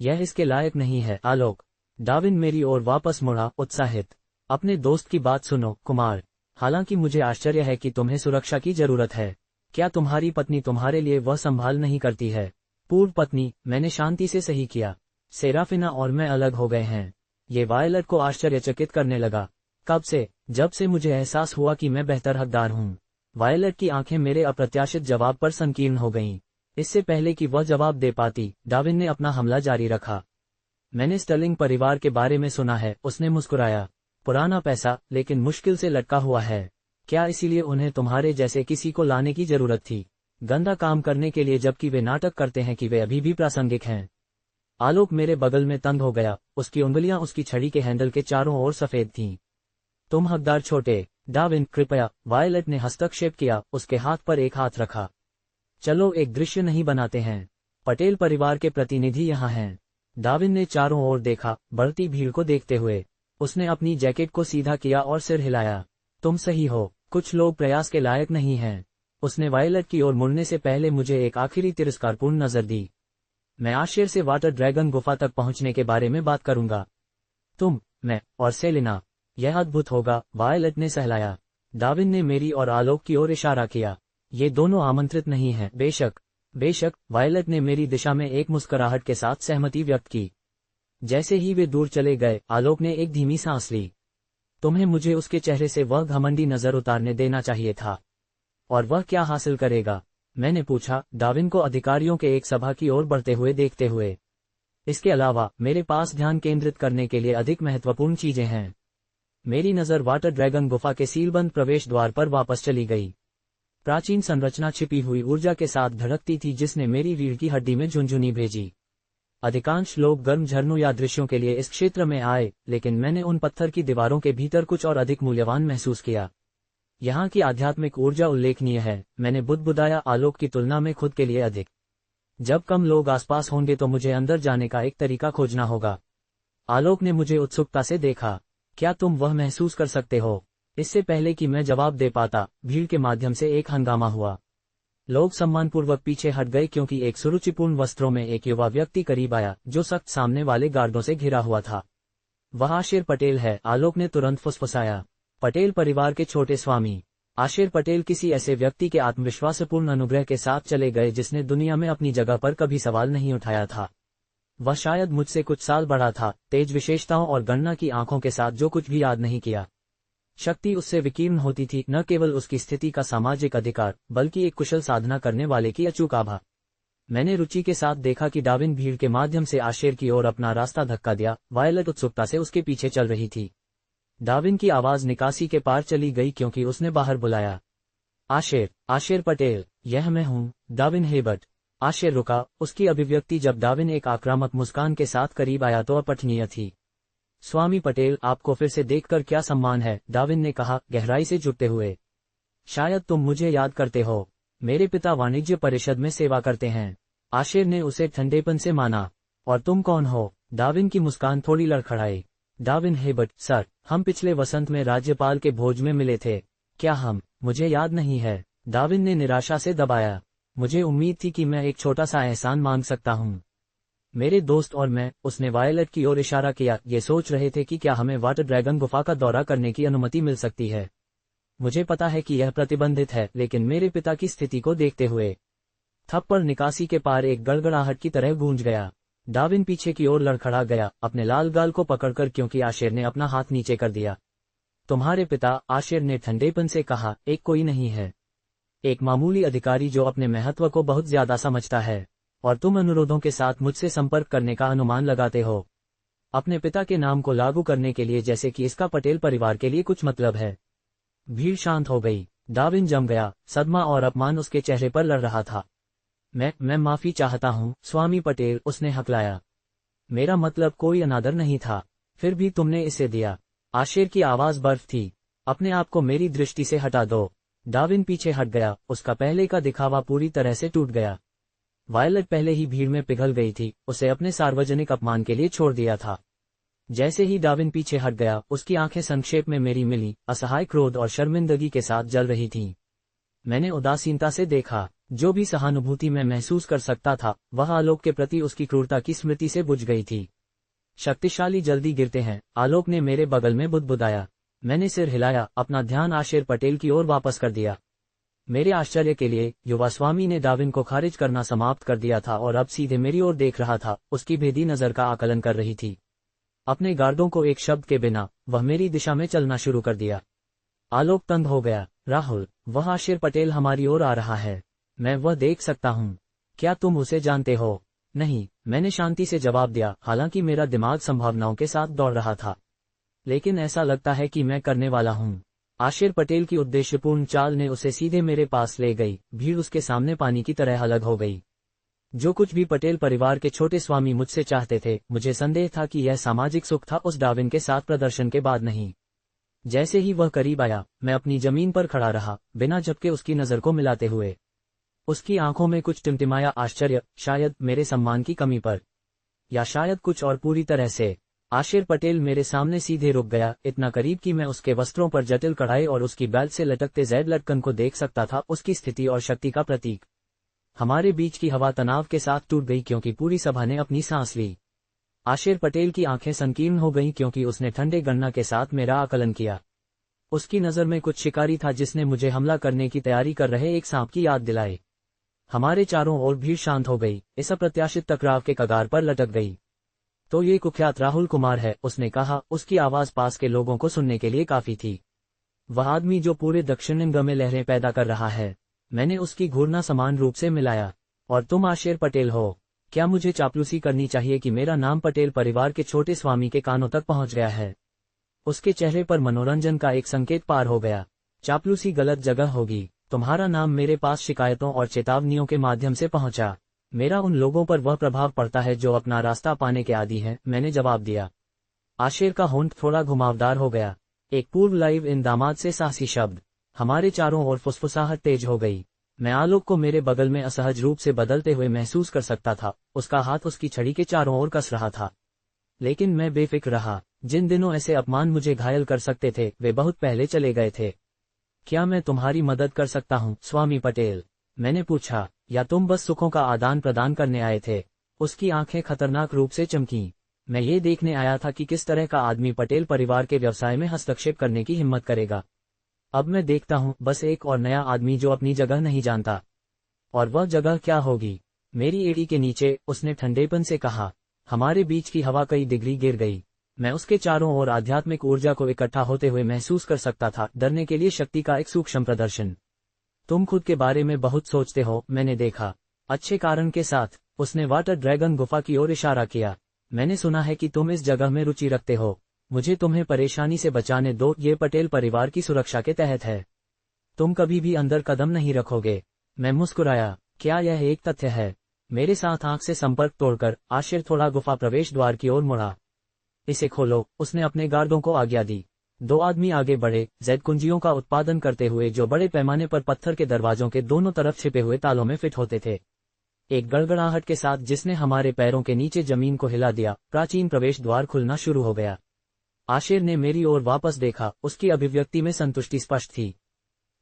Speaker 1: यह इसके लायक नहीं है, आलोक। डाविन मेरी ओर वापस मुड़ा, उत्साहित। अपने दोस्त की बात सुनो, कुमार। हालांकि मुझे आश्चर्य है कि तुम्हें सुरक्षा की जरूरत है। क्या तुम्हारी पत्नी तुम्हारे लिए वह संभाल नहीं करती है? पूर्व पत्नी, मैंने शांति से सही किया। सेराफिना और मैं अलग हो गए हैं। ये वायलट को आश्चर्यचकित करने लगा। कब से? जब से मुझे एहसास हुआ कि मैं बेहतर हकदार हूँ। वायलट की आंखें मेरे अप्रत्याशित जवाब पर संकीर्ण हो गईं। इससे पहले कि वह जवाब दे पाती, डार्विन ने अपना हमला जारी रखा। मैंने स्टर्लिंग परिवार के बारे में सुना है, उसने मुस्कुराया। पुराना पैसा, लेकिन मुश्किल से लटका हुआ है। क्या इसीलिए उन्हें तुम्हारे जैसे किसी को लाने की जरूरत थी, गंदा काम करने के लिए, जबकि वे नाटक करते हैं कि वे अभी भी प्रासंगिक हैं? आलोक मेरे बगल में तंग हो गया, उसकी उंगलियां उसकी छड़ी के हैंडल के चारों ओर सफेद थीं। तुम हकदार छोटे। डार्विन, कृपया, वायलट ने हस्तक्षेप किया, उसके हाथ पर एक हाथ रखा। चलो एक दृश्य नहीं बनाते हैं। पटेल परिवार के प्रतिनिधि यहाँ हैं। डार्विन ने चारों ओर देखा, बढ़ती भीड़ को देखते हुए। उसने अपनी जैकेट को सीधा किया और सिर हिलाया। तुम सही हो, कुछ लोग प्रयास के लायक नहीं हैं। उसने वायलट की ओर मुड़ने से पहले मुझे एक आखिरी तिरस्कारपूर्ण नजर दी। मैं आश्चर्य से वाटर ड्रैगन गुफा तक पहुंचने के बारे में बात करूंगा। तुम, मैं और सेलिना। यह अद्भुत होगा, वायलट ने सहलाया। डार्विन ने मेरी और आलोक की ओर इशारा किया। ये दोनों आमंत्रित नहीं हैं। बेशक, बेशक, वायलट ने मेरी दिशा में एक मुस्कुराहट के साथ सहमति व्यक्त की। जैसे ही वे दूर चले गए, आलोक ने एक धीमी सांस ली। तुम्हें मुझे उसके चेहरे से वह घमंडी नजर उतारने देना चाहिए था। और वह क्या हासिल करेगा? मैंने पूछा, डार्विन को अधिकारियों के एक सभा की ओर बढ़ते हुए देखते हुए। इसके अलावा मेरे पास ध्यान केंद्रित करने के लिए अधिक महत्वपूर्ण चीजें हैं। मेरी नजर वाटर ड्रैगन गुफा के सीलबंद प्रवेश द्वार पर वापस चली गई। प्राचीन संरचना छिपी हुई ऊर्जा के साथ धड़कती थी, जिसने मेरी रीढ़ की हड्डी में झुनझुनी भेजी। अधिकांश लोग गर्म झरनों या दृश्यों के लिए इस क्षेत्र में आए, लेकिन मैंने उन पत्थर की दीवारों के भीतर कुछ और अधिक मूल्यवान महसूस किया। यहाँ की आध्यात्मिक ऊर्जा उल्लेखनीय है, मैंने बुदबुदाया, आलोक की तुलना में खुद के लिए अधिक। जब कम लोग आसपास होंगे तो मुझे अंदर जाने का एक तरीका खोजना होगा। आलोक ने मुझे उत्सुकता से देखा। क्या तुम वह महसूस कर सकते हो? इससे पहले कि मैं जवाब दे पाता, भीड़ के माध्यम से एक हंगामा हुआ। लोग सम्मानपूर्वक पीछे हट गए क्योंकि एक सुरुचिपूर्ण वस्त्रों में एक युवा व्यक्ति करीब आया, जो सख्त सामने वाले गार्डों से घिरा हुआ था। वह आशिर पटेल है, आलोक ने तुरंत फुसफुसाया। पटेल परिवार के छोटे स्वामी। आशिर पटेल किसी ऐसे व्यक्ति के आत्मविश्वासपूर्ण अनुग्रह के साथ चले गए जिसने दुनिया में अपनी जगह पर कभी सवाल नहीं उठाया था। वह शायद मुझसे कुछ साल बड़ा था, तेज विशेषताओं और गणना की आंखों के साथ जो कुछ भी याद नहीं किया। शक्ति उससे विकीर्ण होती थी, न केवल उसकी स्थिति का सामाजिक अधिकार, बल्कि एक कुशल साधना करने वाले की अचूक आभा। मैंने रुचि के साथ देखा कि डार्विन भीड़ के माध्यम से आशिर की ओर अपना रास्ता धक्का दिया। वायलट उत्सुकता से उसके पीछे चल रही थी। डार्विन की आवाज निकासी के पार चली गई क्योंकि उसने बाहर बुलाया, आशिर, आशिर पटेल, यह मैं हूँ, डार्विन हेबर्ट। आशिर रुका, उसकी अभिव्यक्ति जब डार्विन एक आक्रामक मुस्कान के साथ करीब आया तो अपठनीय थी। स्वामी पटेल, आपको फिर से देखकर क्या सम्मान है, डार्विन ने कहा, गहराई से झुकते हुए। शायद तुम मुझे याद करते हो, मेरे पिता वाणिज्य परिषद में सेवा करते हैं। आशिर ने उसे ठंडेपन से माना। और तुम कौन हो? डार्विन की मुस्कान थोड़ी लड़खड़ाई। डार्विन हेबर्ट, सर, हम पिछले वसंत में राज्यपाल के भोज में मिले थे। क्या हम? मुझे याद नहीं है, डार्विन ने निराशा से दबाया। मुझे उम्मीद थी कि मैं एक छोटा सा एहसान मांग सकता हूँ। मेरे दोस्त और मैं, उसने वायलट की ओर इशारा किया, ये सोच रहे थे कि क्या हमें वाटर ड्रैगन गुफा का दौरा करने की अनुमति मिल सकती है। मुझे पता है कि यह प्रतिबंधित है, लेकिन मेरे पिता की स्थिति को देखते हुए। थप्पड़ निकासी के पार एक गड़गड़ाहट की तरह गूंज गया। डार्विन पीछे की ओर लड़खड़ा गया, अपने लाल गाल को पकड़कर, क्योंकि आशिर ने अपना हाथ नीचे कर दिया। तुम्हारे पिता, आशिर ने ठंडेपन से कहा, एक कोई नहीं है। एक मामूली अधिकारी जो अपने महत्व को बहुत ज्यादा समझता है। और तुम अनुरोधों के साथ मुझसे संपर्क करने का अनुमान लगाते हो, अपने पिता के नाम को लागू करने के लिए, जैसे कि इसका पटेल परिवार के लिए कुछ मतलब है। भीड़ शांत हो गई। डार्विन जम गया, सदमा और अपमान उसके चेहरे पर लड़ रहा था। मैं माफी चाहता हूँ, स्वामी पटेल, उसने हकलाया। मेरा मतलब कोई अनादर नहीं था, फिर भी तुमने इसे दिया। आशिर की आवाज बर्फ थी। अपने आप को मेरी दृष्टि से हटा दो। डार्विन पीछे हट गया, उसका पहले का दिखावा पूरी तरह से टूट गया। वायलट पहले ही भीड़ में पिघल गई थी, उसे अपने सार्वजनिक अपमान के लिए छोड़ दिया था। जैसे ही डार्विन पीछे हट गया, उसकी आंखें संक्षेप में मेरी मिली, असहाय क्रोध और शर्मिंदगी के साथ जल रही थीं। मैंने उदासीनता से देखा। जो भी सहानुभूति मैं महसूस कर सकता था, वह आलोक के प्रति उसकी क्रूरता की स्मृति से बुझ गई थी। शक्तिशाली जल्दी गिरते हैं, आलोक ने मेरे बगल में बुदबुदाया। मैंने सिर हिलाया, अपना ध्यान आशिर पटेल की ओर वापस कर दिया। मेरे आश्चर्य के लिए, युवा स्वामी ने डार्विन को खारिज करना समाप्त कर दिया था और अब सीधे मेरी ओर देख रहा था, उसकी भेदी नजर का आकलन कर रही थी। अपने गार्डों को एक शब्द के बिना वह मेरी दिशा में चलना शुरू कर दिया। आलोक तंग हो गया। राहुल, वह आशिर पटेल हमारी ओर आ रहा है। मैं वह देख सकता हूँ। क्या तुम उसे जानते हो? नहीं, मैंने शांति से जवाब दिया, हालांकि मेरा दिमाग संभावनाओं के साथ दौड़ रहा था। लेकिन ऐसा लगता है कि मैं करने वाला हूँ। आशिर पटेल की उद्देश्यपूर्ण चाल ने उसे सीधे मेरे पास ले गई। भीड़ उसके सामने पानी की तरह अलग हो गई। जो कुछ भी पटेल परिवार के छोटे स्वामी मुझसे चाहते थे, मुझे संदेह था कि यह सामाजिक सुख था, उस डाविन के साथ प्रदर्शन के बाद नहीं। जैसे ही वह करीब आया, मैं अपनी जमीन पर खड़ा रहा, बिना झपके उसकी नजर को मिलाते हुए। उसकी आंखों में कुछ टिमटिमाया आश्चर्य, शायद मेरे सम्मान की कमी पर, या शायद कुछ और पूरी तरह से। आशिर पटेल मेरे सामने सीधे रुक गया, इतना करीब कि मैं उसके वस्त्रों पर जटिल कढ़ाई और उसकी बेल्ट से लटकते जैड लटकन को देख सकता था, उसकी स्थिति और शक्ति का प्रतीक। हमारे बीच की हवा तनाव के साथ टूट गई क्योंकि पूरी सभा ने अपनी सांस ली। आशिर पटेल की आंखें संकीर्ण हो गईं क्योंकि उसने ठंडे गणना के साथ मेरा आकलन किया। उसकी नजर में कुछ शिकारी था जिसने मुझे हमला करने की तैयारी कर रहे एक सांप की याद दिलाई। हमारे चारों ओर भीड़ शांत हो गई, इस अप्रत्याशित टकराव के कगार पर लटक गई। तो ये कुख्यात राहुल कुमार है, उसने कहा, उसकी आवाज पास के लोगों को सुनने के लिए काफी थी। वह आदमी जो पूरे दक्षिणिंग में लहरें पैदा कर रहा है। मैंने उसकी घूरना समान रूप से मिलाया। और तुम आशिर पटेल हो? क्या मुझे चापलूसी करनी चाहिए कि मेरा नाम पटेल परिवार के छोटे स्वामी के कानों तक पहुंच गया है? उसके चेहरे पर मनोरंजन का एक संकेत पार हो गया। चापलूसी गलत जगह होगी। तुम्हारा नाम मेरे पास शिकायतों और चेतावनियों के माध्यम से पहुंचा। मेरा उन लोगों पर वह प्रभाव पड़ता है जो अपना रास्ता पाने के आदी हैं, मैंने जवाब दिया। आशिर का होंठ थोड़ा घुमावदार हो गया। एक पूर्व लाइव इन दामाद से साहसी शब्द। हमारे चारों ओर फुसफुसाहट तेज हो गई। मैं आलोक को मेरे बगल में असहज रूप से बदलते हुए महसूस कर सकता था। उसका हाथ उसकी छड़ी के चारों ओर कस रहा था। लेकिन मैं बेफिक्र रहा। जिन दिनों ऐसे अपमान मुझे घायल कर सकते थे, वे बहुत पहले चले गए थे। क्या मैं तुम्हारी मदद कर सकता हूँ, स्वामी पटेल? मैंने पूछा। या तुम बस सुखों का आदान प्रदान करने आए थे? उसकी आंखें खतरनाक रूप से चमकीं। मैं ये देखने आया था कि किस तरह का आदमी पटेल परिवार के व्यवसाय में हस्तक्षेप करने की हिम्मत करेगा। अब मैं देखता हूँ, बस एक और नया आदमी जो अपनी जगह नहीं जानता। और वह जगह क्या होगी? मेरी एड़ी के नीचे, उसने ठंडेपन से कहा। हमारे बीच की हवा कई डिग्री गिर गई। मैं उसके चारों ओर आध्यात्मिक ऊर्जा को इकट्ठा होते हुए महसूस कर सकता था, डरने के लिए शक्ति का एक सूक्ष्म प्रदर्शन। तुम खुद के बारे में बहुत सोचते हो, मैंने देखा। अच्छे कारण के साथ। उसने वाटर ड्रैगन गुफा की ओर इशारा किया। मैंने सुना है कि तुम इस जगह में रुचि रखते हो। मुझे तुम्हें परेशानी से बचाने दो, ये पटेल परिवार की सुरक्षा के तहत है। तुम कभी भी अंदर कदम नहीं रखोगे। मैं मुस्कुराया। क्या यह एक तथ्य है? मेरे साथ आंख से संपर्क तोड़कर आशिर थोड़ा गुफा प्रवेश द्वार की ओर मुड़ा। इसे खोलो, उसने अपने गार्डों को आज्ञा दी। दो आदमी आगे बढ़े, जेड कुंजियों का उत्पादन करते हुए, जो बड़े पैमाने पर पत्थर के दरवाजों के दोनों तरफ छिपे हुए तालों में फिट होते थे। एक गड़गड़ाहट के साथ जिसने हमारे पैरों के नीचे जमीन को हिला दिया, प्राचीन प्रवेश द्वार खुलना शुरू हो गया। आशिर ने मेरी ओर वापस देखा, उसकी अभिव्यक्ति में संतुष्टि स्पष्ट थी।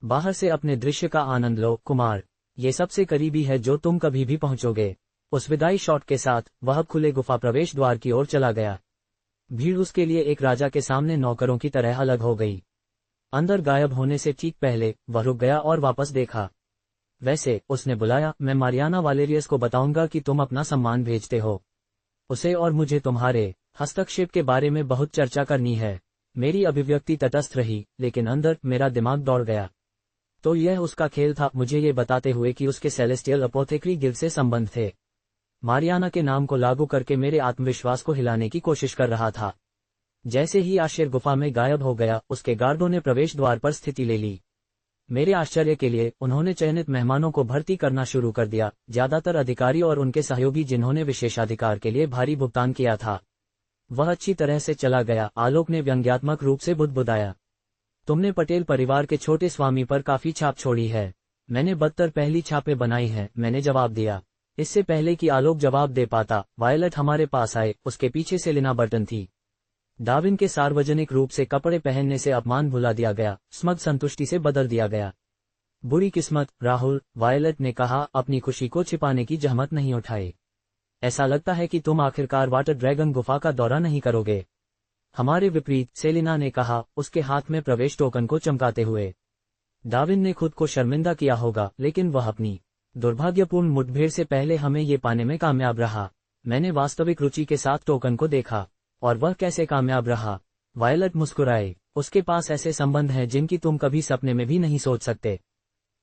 Speaker 1: बाहर से अपने दृश्य का आनंद लो, कुमार। ये सबसे करीबी है जो तुम कभी भी पहुंचोगे। उस विदाई शॉट के साथ वह खुले गुफा प्रवेश द्वार की ओर चला गया। भीड़ उसके लिए एक राजा के सामने नौकरों की तरह अलग हो गई। अंदर गायब होने से ठीक पहले वह रुक गया और वापस देखा। वैसे, उसने बुलाया, मैं मारियाना वालेरियस को बताऊंगा कि तुम अपना सम्मान भेजते हो। उसे और मुझे तुम्हारे हस्तक्षेप के बारे में बहुत चर्चा करनी है। मेरी अभिव्यक्ति तटस्थ रही, लेकिन अंदर मेरा दिमाग दौड़ गया। तो यह उसका खेल था, मुझे ये बताते हुए कि उसके सेलेस्टियल अपोथेक्री गिल्ड से संबंध थे। मारियाना के नाम को लागू करके मेरे आत्मविश्वास को हिलाने की कोशिश कर रहा था। जैसे ही आशिर गुफा में गायब हो गया, उसके गार्डों ने प्रवेश द्वार पर स्थिति ले ली। मेरे आश्चर्य के लिए उन्होंने चयनित मेहमानों को भर्ती करना शुरू कर दिया, ज्यादातर अधिकारी और उनके सहयोगी जिन्होंने विशेषाधिकार के लिए भारी भुगतान किया था। वह अच्छी तरह से चला गया, आलोक ने व्यंग्यात्मक रूप से बुदबुदाया। तुमने पटेल परिवार के छोटे स्वामी पर काफी छाप छोड़ी है। मैंने बदतर पहली छापें बनाई हैं, मैंने जवाब दिया। इससे पहले कि आलोक जवाब दे पाता, वायलट हमारे पास आए, उसके पीछे सेलिना बर्टन थी। डाविन के सार्वजनिक रूप से कपड़े पहनने से अपमान भुला दिया गया, स्मग संतुष्टि से बदल दिया गया। बुरी किस्मत, राहुल, वायलट ने कहा, अपनी खुशी को छिपाने की जहमत नहीं उठाई। ऐसा लगता है कि तुम आखिरकार वाटर ड्रैगन गुफा का दौरा नहीं करोगे। हमारे विपरीत, सेलिना ने कहा, उसके हाथ में प्रवेश टोकन को चमकाते हुए। डाविन ने खुद को शर्मिंदा किया होगा, लेकिन वह अपनी दुर्भाग्यपूर्ण मुठभेड़ से पहले हमें ये पाने में कामयाब रहा। मैंने वास्तविक रुचि के साथ टोकन को देखा। और वह कैसे कामयाब रहा? वायलट मुस्कुराए। उसके पास ऐसे संबंध हैं जिनकी तुम कभी सपने में भी नहीं सोच सकते।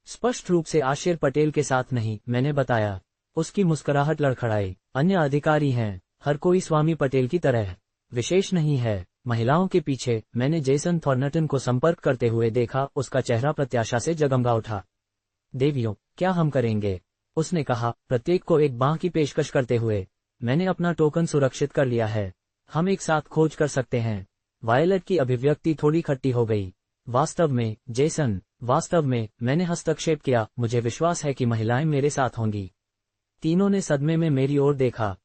Speaker 1: स्पष्ट रूप से आशिर पटेल के साथ नहीं, मैंने बताया। उसकी मुस्कुराहट लड़खड़ाई। अन्य अधिकारी हैं, हर कोई स्वामी पटेल की तरह विशेष नहीं है। महिलाओं के पीछे मैंने जेसन थॉर्नटन को संपर्क करते हुए देखा, उसका चेहरा प्रत्याशा से जगमगा उठा। देवियों, क्या हम करेंगे? उसने कहा, प्रत्येक को एक बांह की पेशकश करते हुए। मैंने अपना टोकन सुरक्षित कर लिया है। हम एक साथ खोज कर सकते हैं। वायलट की अभिव्यक्ति थोड़ी खट्टी हो गई। वास्तव में, जेसन, वास्तव में, मैंने हस्तक्षेप किया, मुझे विश्वास है कि महिलाएं मेरे साथ होंगी। तीनों ने सदमे में मेरी ओर देखा।